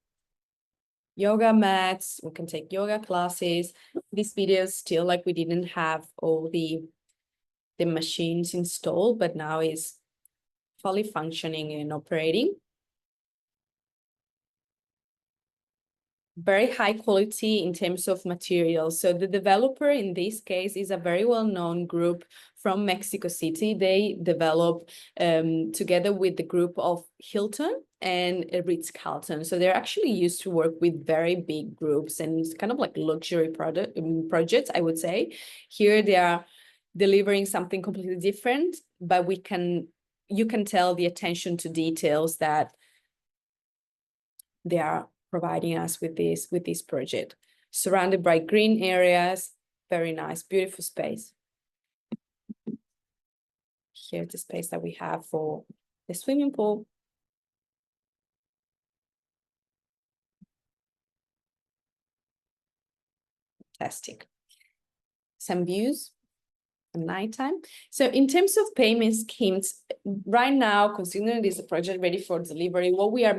yoga mats. We can take yoga classes. This video is still like we didn't have all the machines installed, but now is fully functioning and operating. Very high quality in terms of materials. So the developer in this case is a very well-known group from Mexico City. They develop together with the group of Hilton and Ritz-Carlton. So they're actually used to work with very big groups, and it's kind of like luxury projects, I would say. Here they are delivering something completely different, but you can tell the attention to details that they are providing us with this project. Surrounded by green areas, very nice, beautiful space. Here's the space that we have for the swimming pool. Fantastic. Some views at nighttime. So in terms of payment schemes, right now, considering this is a project ready for delivery, what we are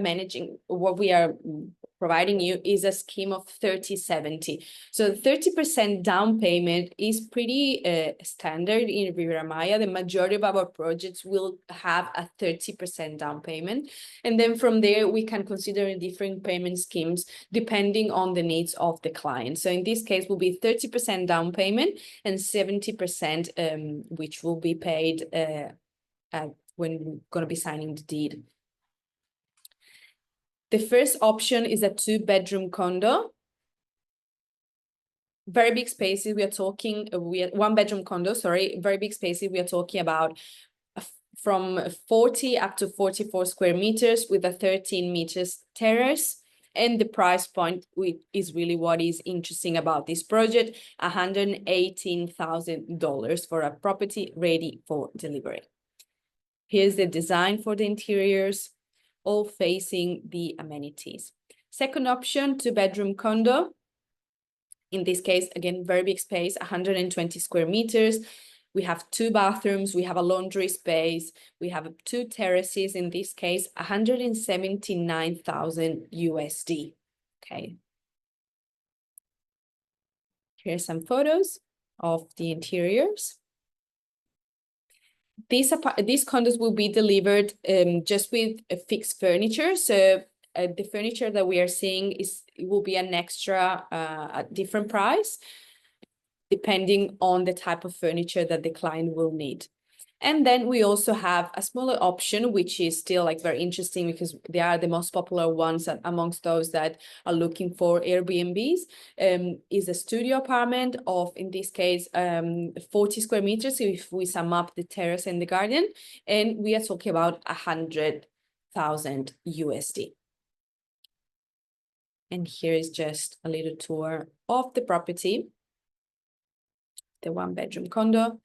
providing you is a scheme of 30/70. So 30% down payment is pretty standard in Riviera Maya. The majority of our projects will have a 30% down payment. And then from there, we can consider different payment schemes depending on the needs of the client. So in this case, will be 30% down payment and 70% which will be paid when we're going to be signing the deed. The first option is a 2-bedroom condo. Very big spaces. We are 1-bedroom condo, sorry, very big spaces. We are talking about from 40 up to 44 square meters with a 13 meters terrace. And the price point is really what is interesting about this project, $118,000 for a property ready for delivery. Here's the design for the interiors, all facing the amenities. Second option, 2-bedroom condo. In this case, again, very big space, 120 square meters. We have 2 bathrooms, we have a laundry space, we have 2 terraces, in this case, 179,000 USD. Okay. Here's some photos of the interiors. These condos will be delivered just with a fixed furniture. So the furniture that we are seeing will be an extra, a different price, depending on the type of furniture that the client will need. And then we also have a smaller option, which is still like very interesting because they are the most popular ones amongst those that are looking for Airbnbs, is a studio apartment of, in this case, 40 square meters. If we sum up the terrace and the garden, and we are talking about 100,000 USD. And here is just a little tour of the property, the 1-bedroom condo.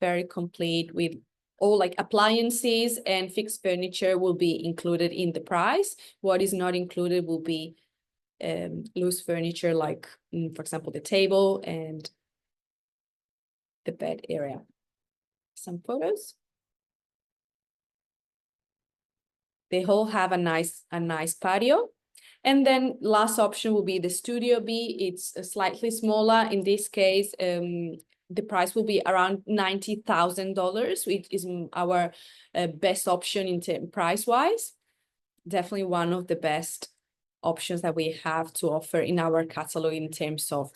Very complete with all like appliances and fixed furniture will be included in the price. What is not included will be loose furniture, like, for example, the table and the bed area. some photos. They all have a nice patio. And then last option will be the Studio B. It's slightly smaller. In this case, the price will be around $90,000, which is our best option in price-wise. Definitely one of the best options that we have to offer in our catalog in terms of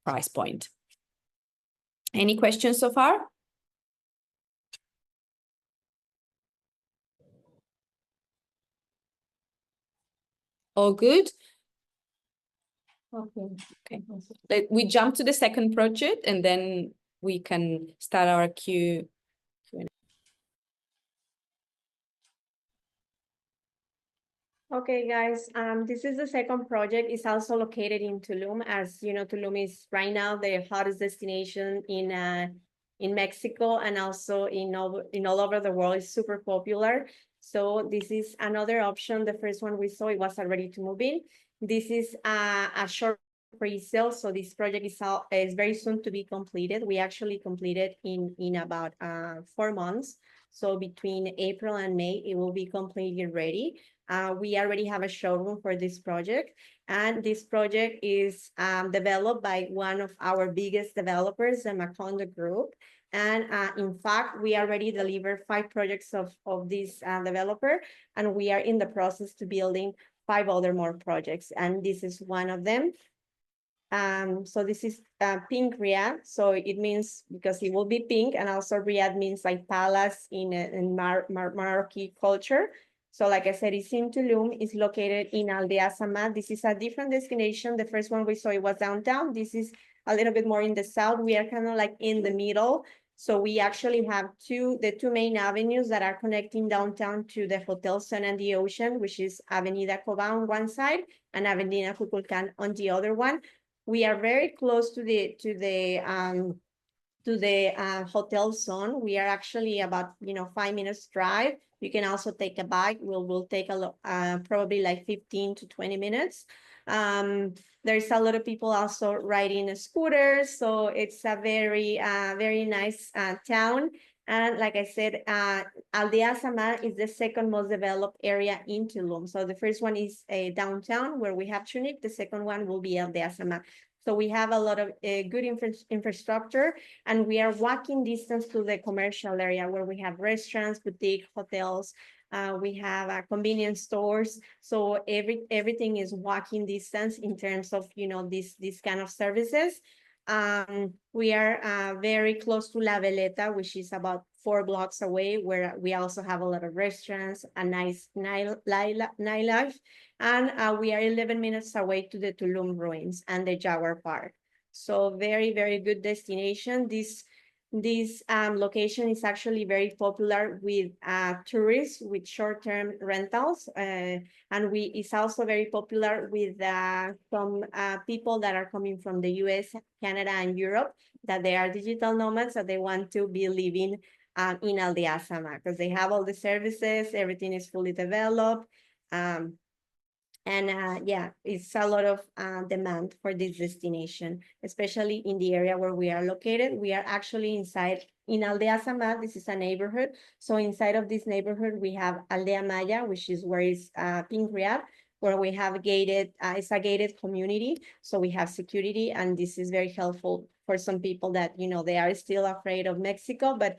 price point. Any questions so far? All good? Okay. We jump to the second project and then we can start our Q&A. Okay, guys, this is the second project. It's also located in Tulum. As you know, Tulum is right now the hottest destination in Mexico and also in all over the world. It's super popular. So this is another option. The first one we saw, it was already to move in. This is a short pre-sale. So this project is very soon to be completed. We actually completed in about 4 months. So between April and May, it will be completely ready. We already have a showroom for this project, and this project is developed by one of our biggest developers, the Macondo Group. And in fact, we already delivered 5 projects of this developer, and we are in the process to building 5 other more projects, and this is one of them. So this is pink riad. So it means because it will be pink, and also riad means like palace in Marroquí culture. So like I said, it's in Tulum. It's located in Aldea Samad. This is a different destination. The first one we saw, it was downtown. This is a little bit more in the south. We are kind of like in the middle. So we actually have the two main avenues that are connecting downtown to the Hotel Sun and the Ocean, which is Avenida Coba on one side and Avenida Cuculcán on the other one. We are very close to the Hotel Zone. We are actually about 5 minutes drive. You can also take a bike. We'll take probably like 15 to 20 minutes. There's a lot of people also riding scooters, so it's a very nice town. And like I said, Aldea Samar is the second most developed area in Tulum. So the first one is downtown where we have Tunic. The second one will be Aldea Samar. So we have a lot of good infrastructure, and we are walking distance to the commercial area where we have restaurants, boutique, hotels. We have convenience stores. So everything is walking distance in terms of these kind of services. We are very close to La Veleta, which is about 4 blocks away, where we also have a lot of restaurants, a nice nightlife, and we are 11 minutes away to the Tulum ruins and the Jaguar Park. So very good destination. This location is actually very popular with tourists with short-term rentals, and it's also very popular with some people that are coming from the US, Canada, and Europe, that they are digital nomads, that they want to be living in Aldea Sama because they have all the services, everything is fully developed. Yeah, it's a lot of demand for this destination, especially in the area where we are located. We are actually inside in Aldea Samad. This is a neighborhood. So inside of this neighborhood, we have Aldea Maya, which is where is Pink Riad, where we have it's a gated community. So we have security, and this is very helpful for some people that, they are still afraid of Mexico, but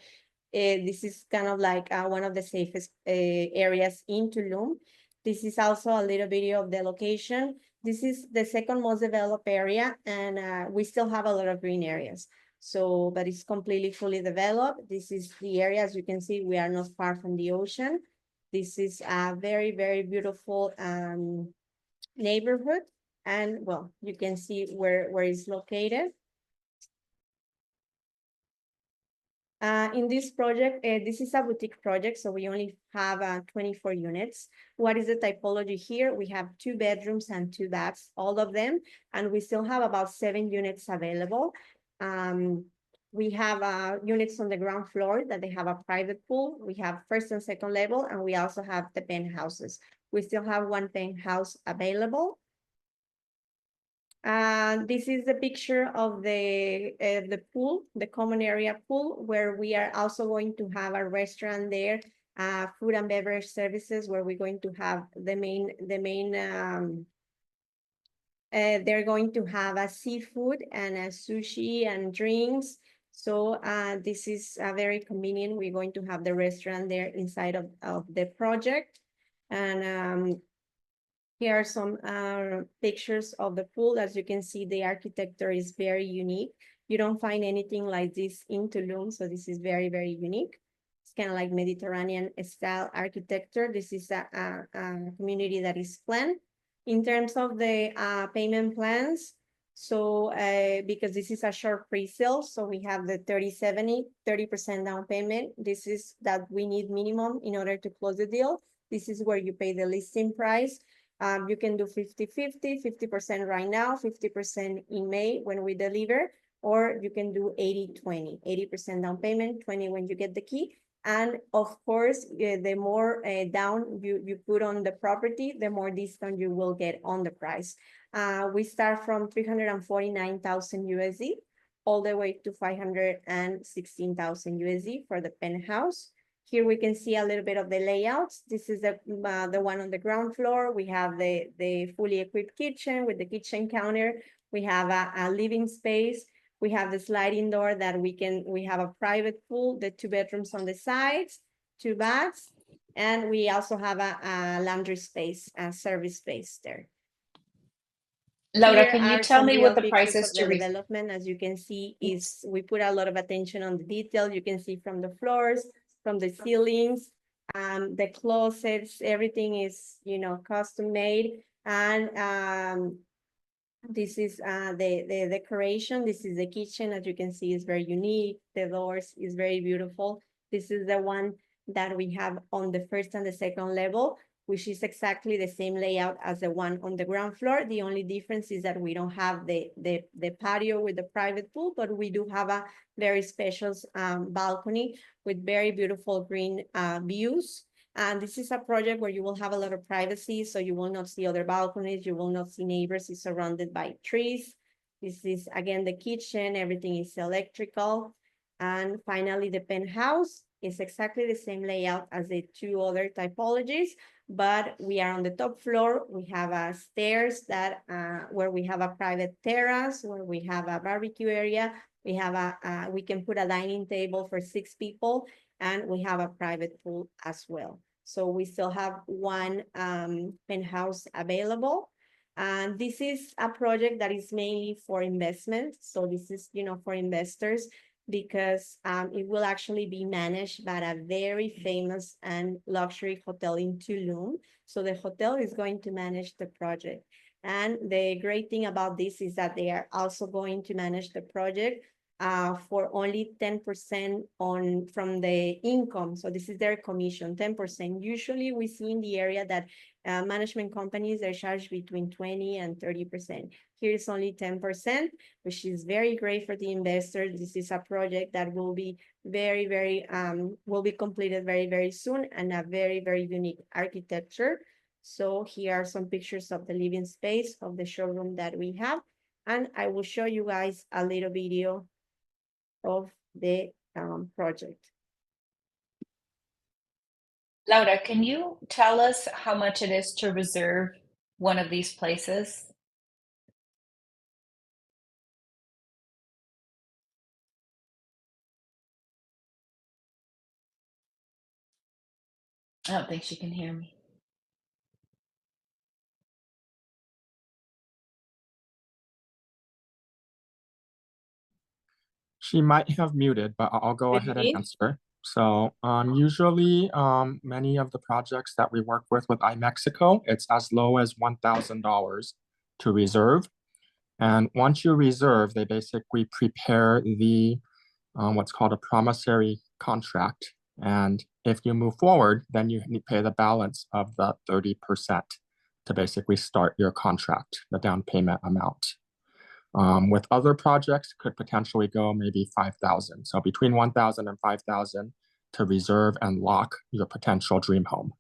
this is kind of like one of the safest areas in Tulum. This is also a little video of the location. This is the second most developed area, and we still have a lot of green areas. So, but it's completely fully developed. This is the area. As you can see, we are not far from the ocean. This is a very beautiful neighborhood. And well, you can see where it's located. In this project, this is a boutique project, so we only have 24 units. What is the typology here? We have 2 bedrooms and 2 baths, all of them, and we still have about 7 units available. We have units on the ground floor that they have a private pool. We have first and second level, and we also have the penthouses. We still have 1 penthouse available. This is the picture of the pool, the common area pool, where we are also going to have a restaurant there, food and beverage services, where we're going to have they're going to have a seafood and a sushi and drinks. So this is very convenient. We're going to have the restaurant there inside of the project. And here are some pictures of the pool. As you can see, the architecture is very unique. You don't find anything like this in Tulum, so this is very, very unique. It's kind of like Mediterranean style architecture. This is a community that is planned. In terms of the payment plans, so because this is a short pre-sale, so we have the 30/70, 30% down payment. This is that we need minimum in order to close the deal. This is where you pay the listing price. You can do 50/50, 50% right now, 50% in May when we deliver, or you can do 80/20, 80% down payment, 20 when you get the key. And of course, the more down you put on the property, the more discount you will get on the price. We start from 349,000 USD all the way to 516,000 USD for the penthouse. Here we can see a little bit of the layouts. This is the one on the ground floor. We have the fully equipped kitchen with the kitchen counter. We have a living space. We have the sliding door that we have a private pool, the 2 bedrooms on the sides, 2 baths, and we also have a laundry space, a service space there. Laura, can you tell me what the price is to development? As you can see, is we put a lot of attention on the detail. You can see from the floors, from the ceilings, the closets, everything is, custom made. And this is the decoration. This is the kitchen. As you can see, is very unique. The doors is very beautiful. This is the one that we have on the first and the second level, which is exactly the same layout as the one on the ground floor. The only difference is that we don't have the patio with the private pool, but we do have a very special balcony with very beautiful green views. And this is a project where you will have a lot of privacy, so you will not see other balconies, you will not see neighbors. It's surrounded by trees. This is, again, the kitchen. Everything is electrical. And finally, the penthouse is exactly the same layout as the 2 other typologies, but we are on the top floor. We have stairs that where we have a private terrace, where we have a barbecue area. We have we can put a dining table for 6 people, and we have a private pool as well. So we still have 1 penthouse available. And this is a project that is mainly for investment. So this is, for investors, because it will actually be managed by a very famous and luxury hotel in Tulum. So the hotel is going to manage the project. And the great thing about this is that they are also going to manage the project for only 10% from the income. So this is their commission, 10%. Usually we see in the area that management companies, they charge between 20 and 30%. Here is only 10%, which is very great for the investors. This is a project that will be will be completed very, very soon, and a very, very unique architecture. So here are some pictures of the living space of the showroom that we have. And I will show you guys a little video of the project. Laura, can you tell us how much it is to reserve one of these places? I don't think she can hear me. She might have muted, but I'll go ahead and answer. So usually many of the projects that we work with iMexico, it's as low as $1,000 to reserve. And once you reserve, they basically prepare the what's called a promissory contract. And if you move forward, then you pay the balance of the 30% to basically start your contract, the down payment amount. With other projects, could potentially go maybe 5,000. So between 1,000 and 5,000 to reserve and lock your potential dream home.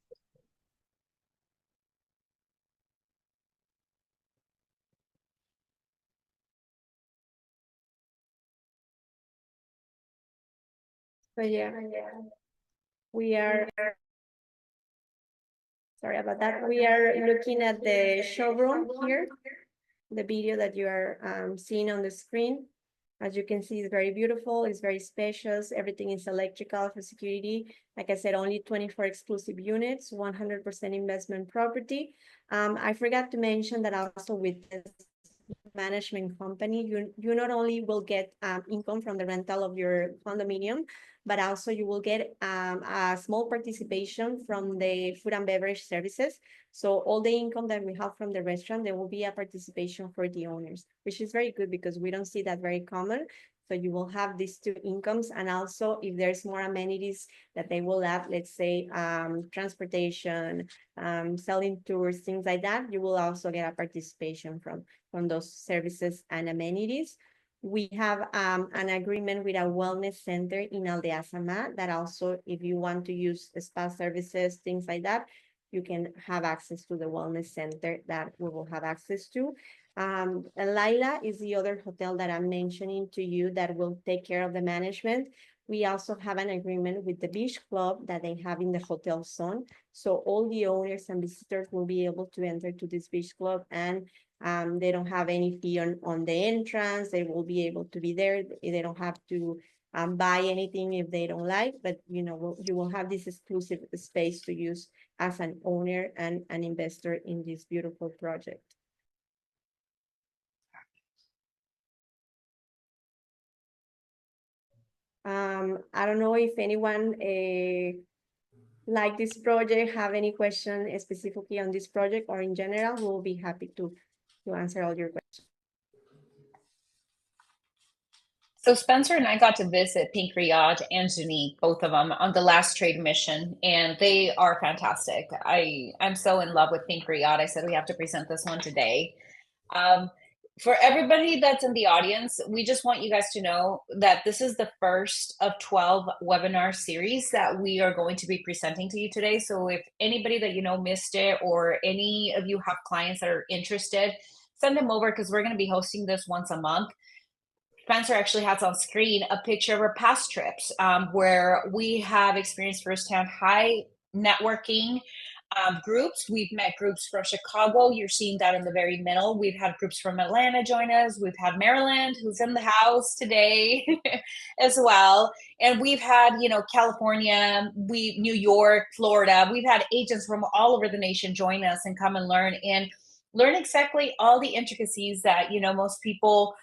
So yeah, we are, sorry about that. We are looking at the showroom here, the video that you are seeing on the screen. As you can see, it's very beautiful, it's very spacious, everything is electrical for security. Like I said, only 24 exclusive units, 100% investment property. I forgot to mention that also with this management company, you not only will get income from the rental of your condominium, but also you will get a small participation from the food and beverage services. So all the income that we have from the restaurant, there will be a participation for the owners, which is very good because we don't see that very common. So you will have these two incomes. And also if there's more amenities that they will add, let's say transportation, selling tours, things like that, you will also get a participation from those services and amenities. We have an agreement with a wellness center in Aldea Sama that also, if you want to use spa services, things like that, you can have access to the wellness center that we will have access to. Laila is the other hotel that I'm mentioning to you that will take care of the management. We also have an agreement with the beach club that they have in the hotel zone. So all the owners and visitors will be able to enter to this beach club, and they don't have any fee on the entrance. They will be able to be there. They don't have to buy anything if they don't like, but you will have this exclusive space to use as an owner and an investor in this beautiful project. I don't know if anyone like this project, have any question specifically on this project, or in general, we'll be happy to answer all your questions. So Spencer and I got to visit Pink Riyadh and Janique, both of them, on the last trade mission, and they are fantastic. I'm so in love with Pink Riyadh. I said we have to present this one today. For everybody that's in the audience, we just want you guys to know that this is the first of 12 webinar series that we are going to be presenting to you today. So if anybody that you know missed it, or any of you have clients that are interested, send them over, because we're going to be hosting this once a month. Spencer actually has on screen a picture of our past trips, where we have experienced firsthand high networking groups. We've met groups from Chicago. You're seeing that in the very middle. We've had groups from Atlanta join us. We've had Maryland, who's in the house today as well. And we've had, California, New York, Florida. We've had agents from all over the nation join us and come and learn exactly all the intricacies that, most people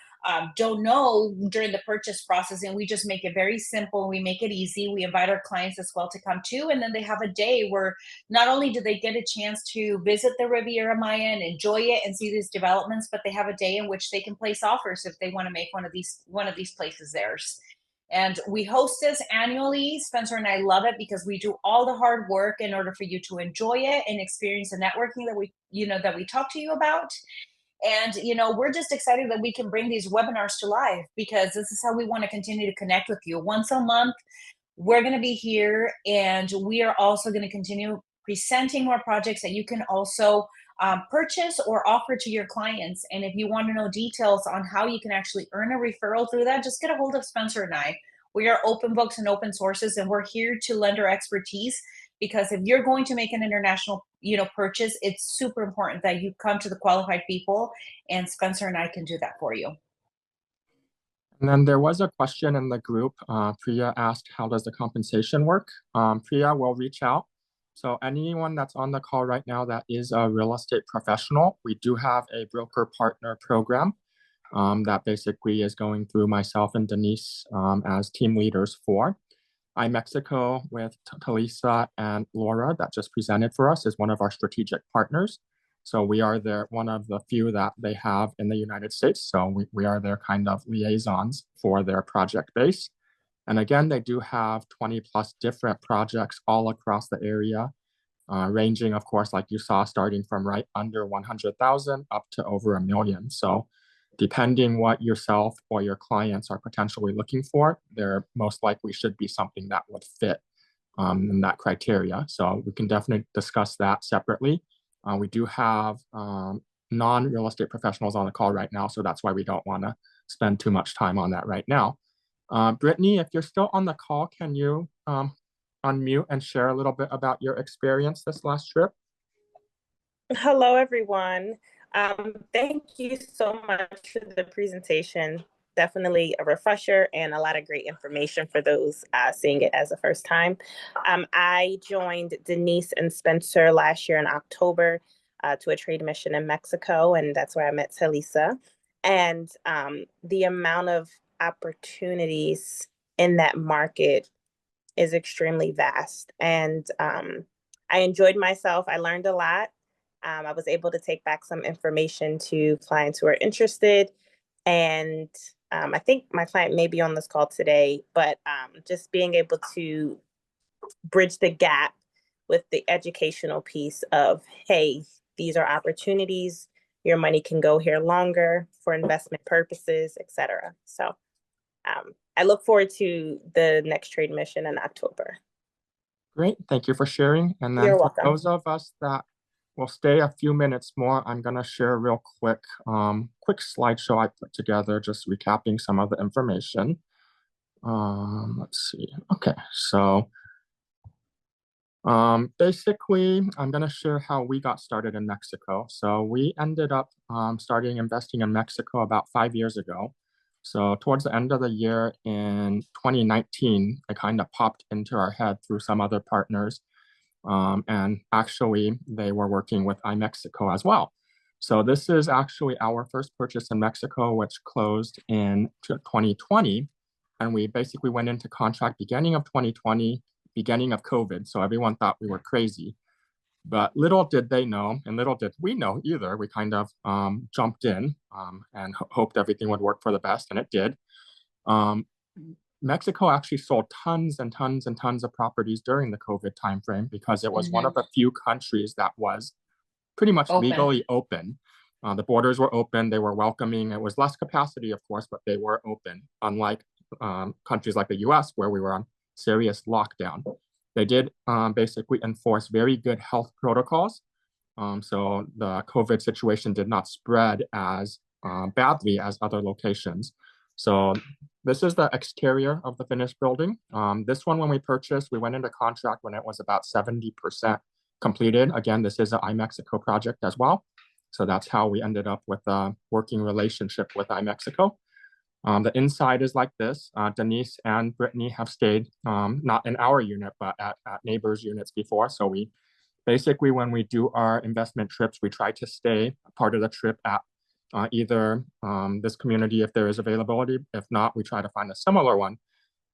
don't know during the purchase process. And we just make it very simple. We make it easy. We invite our clients as well to come too. And then they have a day where not only do they get a chance to visit the Riviera Maya and enjoy it and see these developments, but they have a day in which they can place offers if they want to make one of these places theirs. And we host this annually. Spencer and I love it because we do all the hard work in order for you to enjoy it and experience the networking that we talk to you about. And, we're just excited that we can bring these webinars to life, because this is how we want to continue to connect with you. Once a month, we're going to be here, and we are also going to continue presenting more projects that you can also purchase or offer to your clients. And if you want to know details on how you can actually earn a referral through that, just get a hold of Spencer and I. We are open books and open sources, and we're here to lend our expertise, because if you're going to make an international purchase, it's super important that you come to the qualified people, and Spencer and I can do that for you. And then there was a question in the group. Priya asked, how does the compensation work? Priya will reach out. So anyone that's on the call right now that is a real estate professional, we do have a broker partner program that basically is going through myself and Denise as team leaders for. iMexico with Talisa and Laura that just presented for us is one of our strategic partners. So we are one of the few that they have in the United States. So we are their kind of liaisons for their project base. And again, they do have 20 plus different projects all across the area, ranging, of course, like you saw, starting from right under 100,000 up to over $1 million. So depending what yourself or your clients are potentially looking for, there most likely should be something that would fit in that criteria. So we can definitely discuss that separately. We do have non-real estate professionals on the call right now, so that's why we don't want to spend too much time on that right now. Brittany, if you're still on the call, can you unmute and share a little bit about your experience this last trip? Hello, everyone. Thank you so much for the presentation. Definitely a refresher and a lot of great information for those seeing it as a first time. I joined Denise and Spencer last year in October to a trade mission in Mexico, and that's where I met Talisa. And the amount of opportunities in that market is extremely vast. And I enjoyed myself. I learned a lot. I was able to take back some information to clients who are interested. And I think my client may be on this call today, but just being able to bridge the gap with the educational piece of, hey, these are opportunities. Your money can go here longer for investment purposes, etc. So I look forward to the next trade mission in October. Great, thank you for sharing. And then You're for welcome. those of us that will stay a few minutes more, I'm gonna share a real quick slideshow I put together, just recapping some of the information. Let's see, okay, so basically, I'm gonna share how we got started in Mexico. So we ended up starting investing in Mexico about 5 years ago. So towards the end of the year in 2019, it kind of popped into our head through some other partners. And actually, they were working with iMexico as well. So this is actually our first purchase in Mexico, which closed in 2020. And we basically went into contract beginning of 2020, beginning of COVID. So everyone thought we were crazy. But little did they know, and little did we know either. We kind of jumped in and hoped everything would work for the best, and it did. Mexico actually sold tons and tons and tons of properties during the COVID timeframe because it was one of the few countries that was pretty much legally open. The borders were open, they were welcoming. It was less capacity, of course, but they were open, unlike countries like the US where we were on serious lockdown. They did basically enforce very good health protocols. So the COVID situation did not spread as badly as other locations. So this is the exterior of the finished building. This one, when we purchased, we went into contract when it was about 70% completed. Again, this is an iMexico project as well. So that's how we ended up with a working relationship with iMexico. The inside is like this. Denise and Brittany have stayed not in our unit, but at neighbors' units before. So we basically, when we do our investment trips, we try to stay a part of the trip at either this community if there is availability. If not, we try to find a similar one.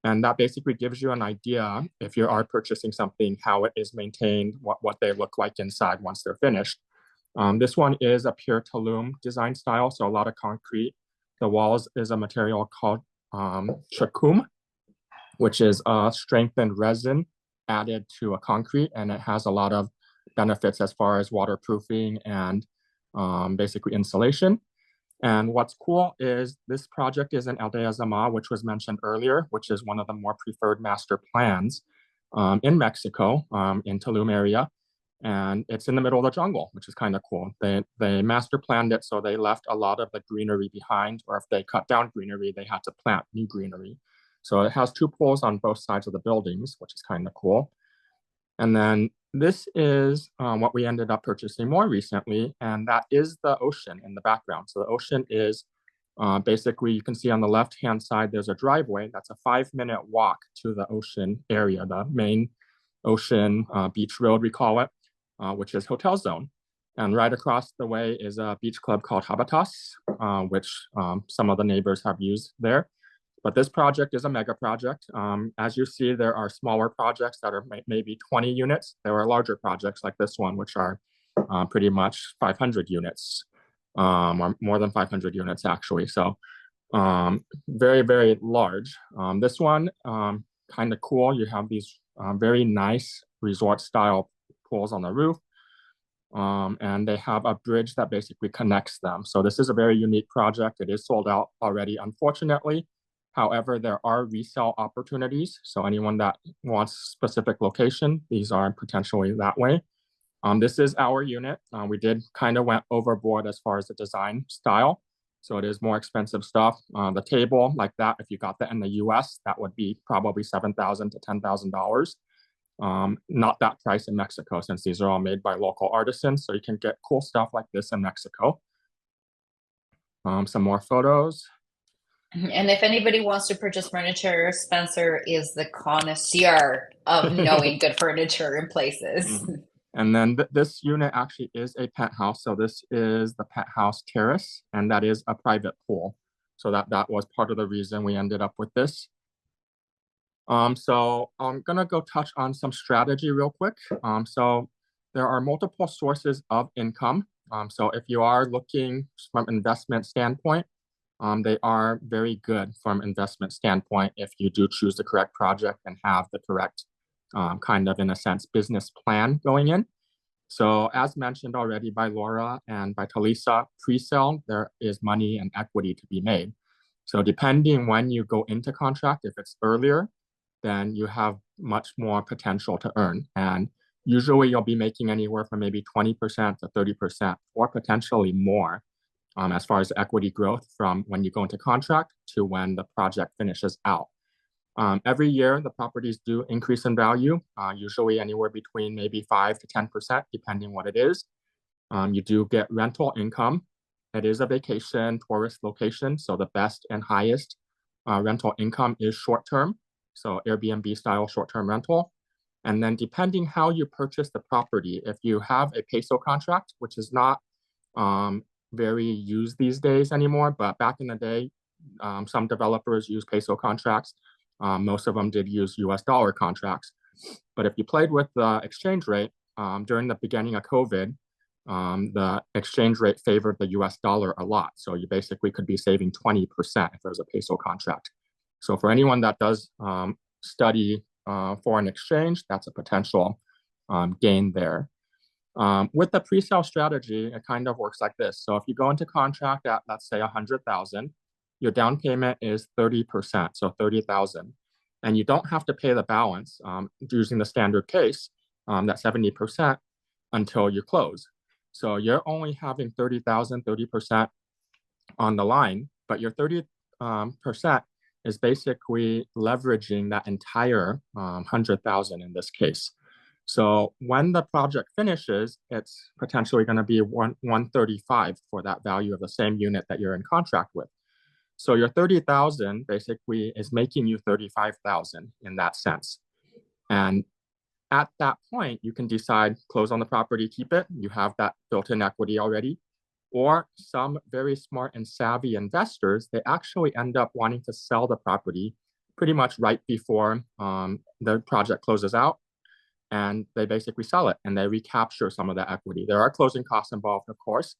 And that basically gives you an idea, if you are purchasing something, how it is maintained, what they look like inside once they're finished. This one is a pure Tulum design style, so a lot of concrete. The walls is a material called chakum, which is a strengthened resin added to a concrete, and it has a lot of benefits as far as waterproofing and basically insulation. And what's cool is this project is in Aldea Zama, which was mentioned earlier, which is one of the more preferred master plans in Mexico, in Tulum area. And it's in the middle of the jungle, which is kind of cool. They master planned it, so they left a lot of the greenery behind, or if they cut down greenery, they had to plant new greenery. So it has two pools on both sides of the buildings, which is kind of cool. And then this is what we ended up purchasing more recently, and that is the ocean in the background. So the ocean is basically, you can see on the left-hand side, there's a driveway. That's a 5-minute walk to the ocean area, the main ocean beach road, we call it, which is Hotel Zone. And right across the way is a beach club called Habitas, which some of the neighbors have used there. But this project is a mega project. As you see, there are smaller projects that are maybe 20 units. There are larger projects like this one, which are pretty much 500 units, or more than 500 units actually. So very, very large. This one, kind of cool. You have these very nice resort style pools on the roof. And they have a bridge that basically connects them. So this is a very unique project. It is sold out already, unfortunately. However, there are resale opportunities. So anyone that wants specific location, these are potentially that way. This is our unit. We did kind of went overboard as far as the design style. So it is more expensive stuff. The table like that, if you got that in the US, that would be probably $7,000 to $10,000. Not that price in Mexico, since these are all made by local artisans. So you can get cool stuff like this in Mexico. Some more photos. And if anybody wants to purchase furniture, Spencer is the connoisseur of knowing good furniture in places. And then this unit actually is a penthouse. So this is the penthouse terrace, and that is a private pool. So that was part of the reason we ended up with this. So I'm gonna go touch on some strategy real quick. So there are multiple sources of income. So if you are looking from investment standpoint, they are very good from investment standpoint if you do choose the correct project and have the correct kind of, in a sense, business plan going in. So as mentioned already by Laura and by Talisa, pre-sale, there is money and equity to be made. So depending when you go into contract, if it's earlier, then you have much more potential to earn. And usually you'll be making anywhere from maybe 20% to 30% or potentially more as far as equity growth from when you go into contract to when the project finishes out. Every year, the properties do increase in value, usually anywhere between maybe 5 to 10%, depending what it is. You do get rental income. It is a vacation tourist location, so the best and highest rental income is short-term, so Airbnb style short-term rental. And then depending how you purchase the property, if you have a peso contract, which is not very used these days anymore, but back in the day, some developers use peso contracts. Most of them did use US dollar contracts. But if you played with the exchange rate during the beginning of COVID, the exchange rate favored the US dollar a lot. So you basically could be saving 20% if there's a peso contract. So for anyone that does study foreign exchange, that's a potential gain there. With the pre-sale strategy, it kind of works like this. So if you go into contract at, let's say, 100,000, your down payment is 30%, so 30,000. And you don't have to pay the balance using the standard case, that 70%, until you close. So you're only having 30,000, 30% on the line, but your 30% is basically leveraging that entire 100,000 in this case. So when the project finishes, it's potentially going to be 135 for that value of the same unit that you're in contract with. So your 30,000 basically is making you 35,000 in that sense. And at that point, you can decide close on the property, keep it. You have that built-in equity already. Or some very smart and savvy investors, they actually end up wanting to sell the property pretty much right before the project closes out. And they basically sell it and they recapture some of the equity. There are closing costs involved, of course,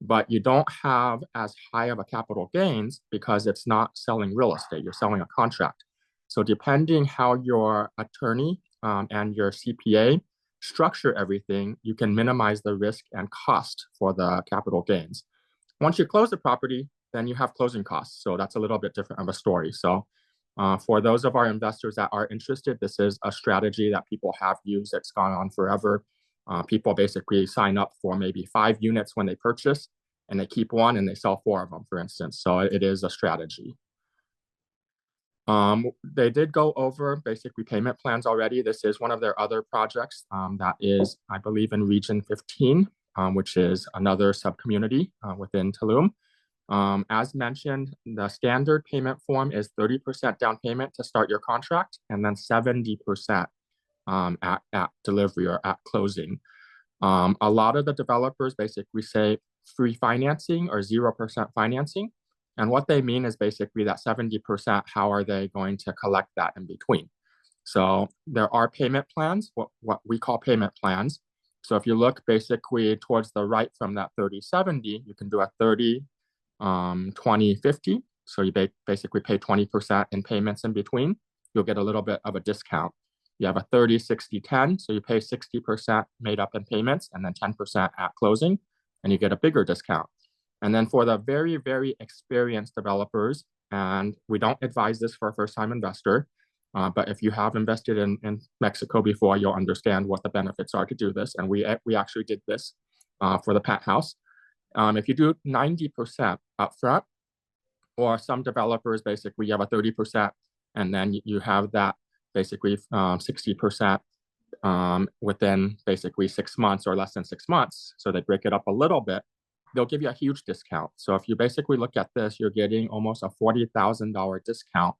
but you don't have as high of a capital gains because it's not selling real estate, you're selling a contract. So depending how your attorney and your CPA structure everything, you can minimize the risk and cost for the capital gains. Once you close the property, then you have closing costs. So that's a little bit different of a story. So for those of our investors that are interested, this is a strategy that people have used. It's gone on forever. People basically sign up for maybe 5 units when they purchase, and they keep 1 and they sell 4 of them, for instance. So it is a strategy. They did go over basically payment plans already. This is one of their other projects that is, I believe, in Region 15, which is another sub-community within Tulum. As mentioned, the standard payment form is 30% down payment to start your contract, and then 70% at delivery or at closing. A lot of the developers basically say free financing or 0% financing. And what they mean is basically that 70%, how are they going to collect that in between? So there are payment plans, what we call payment plans. So if you look basically towards the right from that 30/70, you can do a 30, 20, 50. So you basically pay 20% in payments in between. You'll get a little bit of a discount. You have a 30, 60, 10. So you pay 60% made up in payments and then 10% at closing, and you get a bigger discount. And then for the very, very experienced developers, and we don't advise this for a first-time investor, but if you have invested in Mexico before, you'll understand what the benefits are to do this. And we actually did this for the penthouse. If you do 90% upfront, or some developers basically you have a 30%, and then you have that basically 60% within basically 6 months or less than 6 months. So they break it up a little bit. They'll give you a huge discount. So if you basically look at this, you're getting almost a $40,000 discount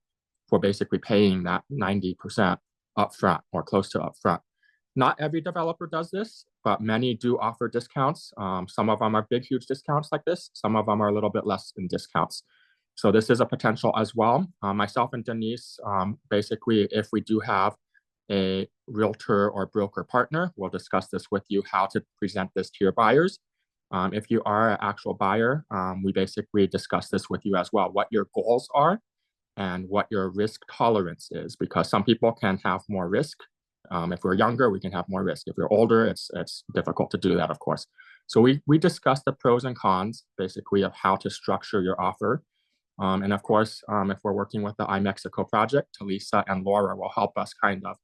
for basically paying that 90% upfront or close to upfront. Not every developer does this, but many do offer discounts. Some of them are big, huge discounts like this. Some of them are a little bit less in discounts. So this is a potential as well. Myself and Denise, basically, if we do have a realtor or broker partner, we'll discuss this with you, how to present this to your buyers. If you are an actual buyer, we basically discuss this with you as well, what your goals are and what your risk tolerance is, because some people can have more risk. If we're younger, we can have more risk. If you're older, it's difficult to do that, of course. So we discuss the pros and cons, basically, of how to structure your offer. And of course, if we're working with the iMexico project, Talisa and Laura will help us kind of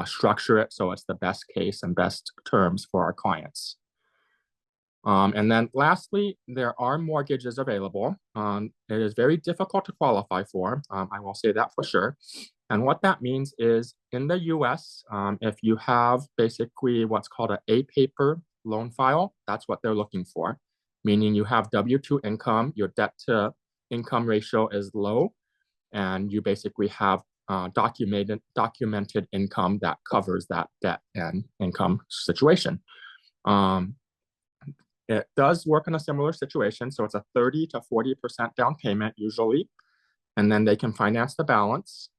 structure it so it's the best case and best terms for our clients. And then lastly, there are mortgages available. It is very difficult to qualify for. I will say that for sure. And what that means is in the US, if you have basically what's called an A-paper loan file, that's what they're looking for, meaning you have W-2 income, your debt to income ratio is low, and you basically have documented income that covers that debt and income situation. It does work in a similar situation. So it's a 30 to 40% down payment usually, and then they can finance the balance.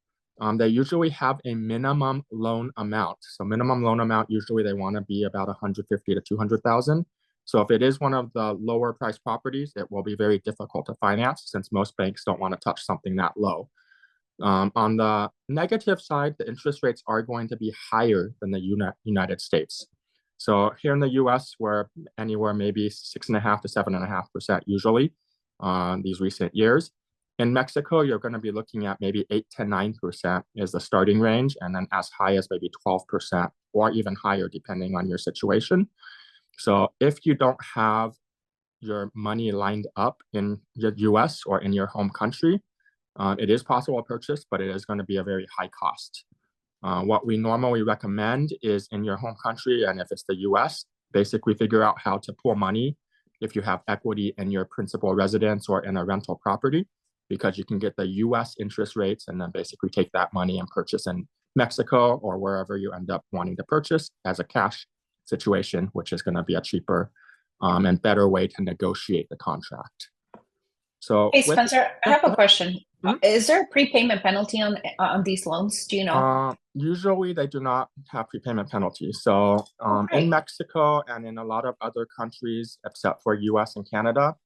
They usually have a minimum loan amount. So minimum loan amount, usually they want to be about 150 to 200,000. So if it is one of the lower price properties, it will be very difficult to finance since most banks don't want to touch something that low. On the negative side, the interest rates are going to be higher than the United States. So here in the US, we're anywhere maybe 6.5% to 7.5% usually these recent years. In Mexico, you're going to be looking at maybe 8 to 9% is the starting range, and then as high as maybe 12% or even higher depending on your situation. So if you don't have your money lined up in the US or in your home country, it is possible to purchase, but it is going to be a very high cost. What we normally recommend is in your home country, and if it's the US, basically figure out how to pool money if you have equity in your principal residence or in a rental property, because you can get the US interest rates and then basically take that money and purchase in Mexico or wherever you end up wanting to purchase as a cash situation, which is going to be a cheaper and better way to negotiate the contract. So, hey Spencer, I have a question. Is there a prepayment penalty on these loans? Do you know? Usually they do not have prepayment penalties. So in Mexico and in a lot of other countries, except for US and Canada,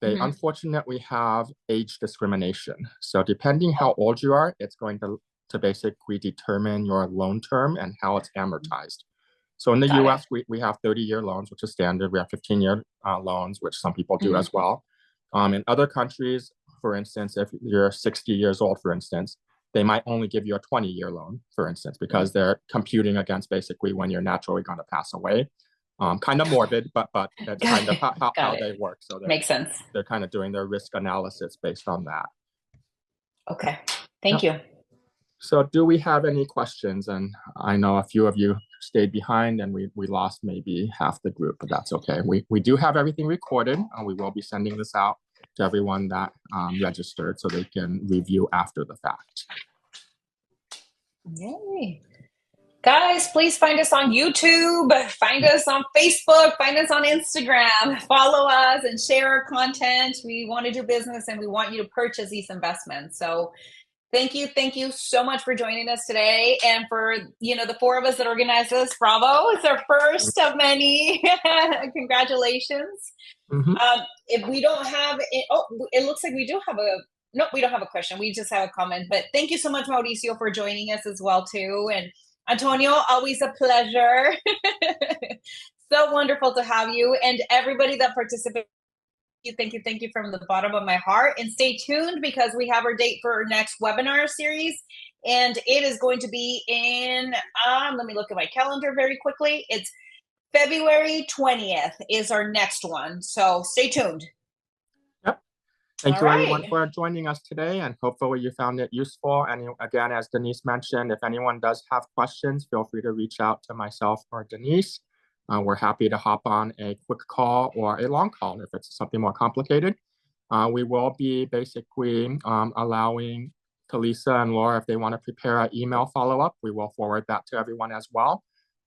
they unfortunately have age discrimination. So depending how old you are, it's going to basically determine your loan term and how it's amortized. So in the US, we have 30-year loans, which is standard. We have 15-year loans, which some people do as well. In other countries, for instance, if you're 60 years old, for instance, they might only give you a 20-year loan, for instance, because they're computing against basically when you're naturally going to pass away. Kind of morbid, but that's kind of how they work. So makes sense. They're kind of doing their risk analysis based on that. Okay, thank you. So do we have any questions? And I know a few of you stayed behind and we lost maybe half the group, but that's okay. We do have everything recorded. We will be sending this out to everyone that registered so they can review after the fact. Yay. Guys, please find us on YouTube, find us on Facebook, find us on Instagram, follow us and share our content. We want to do business and we want you to purchase these investments. So thank you so much for joining us today. And for, the four of us that organized this, bravo. It's our first of many. Congratulations. If we don't have it, it looks like we do have we don't have a question. We just have a comment. But thank you so much, Mauricio, for joining us as well, too. And Antonio, always a pleasure. So wonderful to have you. And everybody that participated. Thank you from the bottom of my heart. And stay tuned because we have our date for our next webinar series. And it is going to be in, let me look at my calendar very quickly. It's February 20th is our next one. So stay tuned. Yep. Thank All you everyone right. for joining us today, and hopefully you found it useful. And again, as Denise mentioned, if anyone does have questions, feel free to reach out to myself or Denise. We're happy to hop on a quick call or a long call if it's something more complicated. We will be basically allowing Talisa and Laura, if they want to prepare an email follow-up, we will forward that to everyone as well.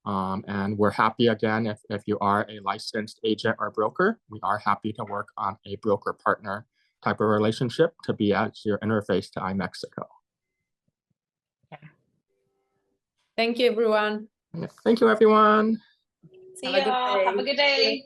And we're happy, again, if you are a licensed agent or broker, we are happy to work on a broker partner type of relationship to be as your interface to iMexico. Thank you, everyone. Thank you, everyone. See y'all. Have a good day.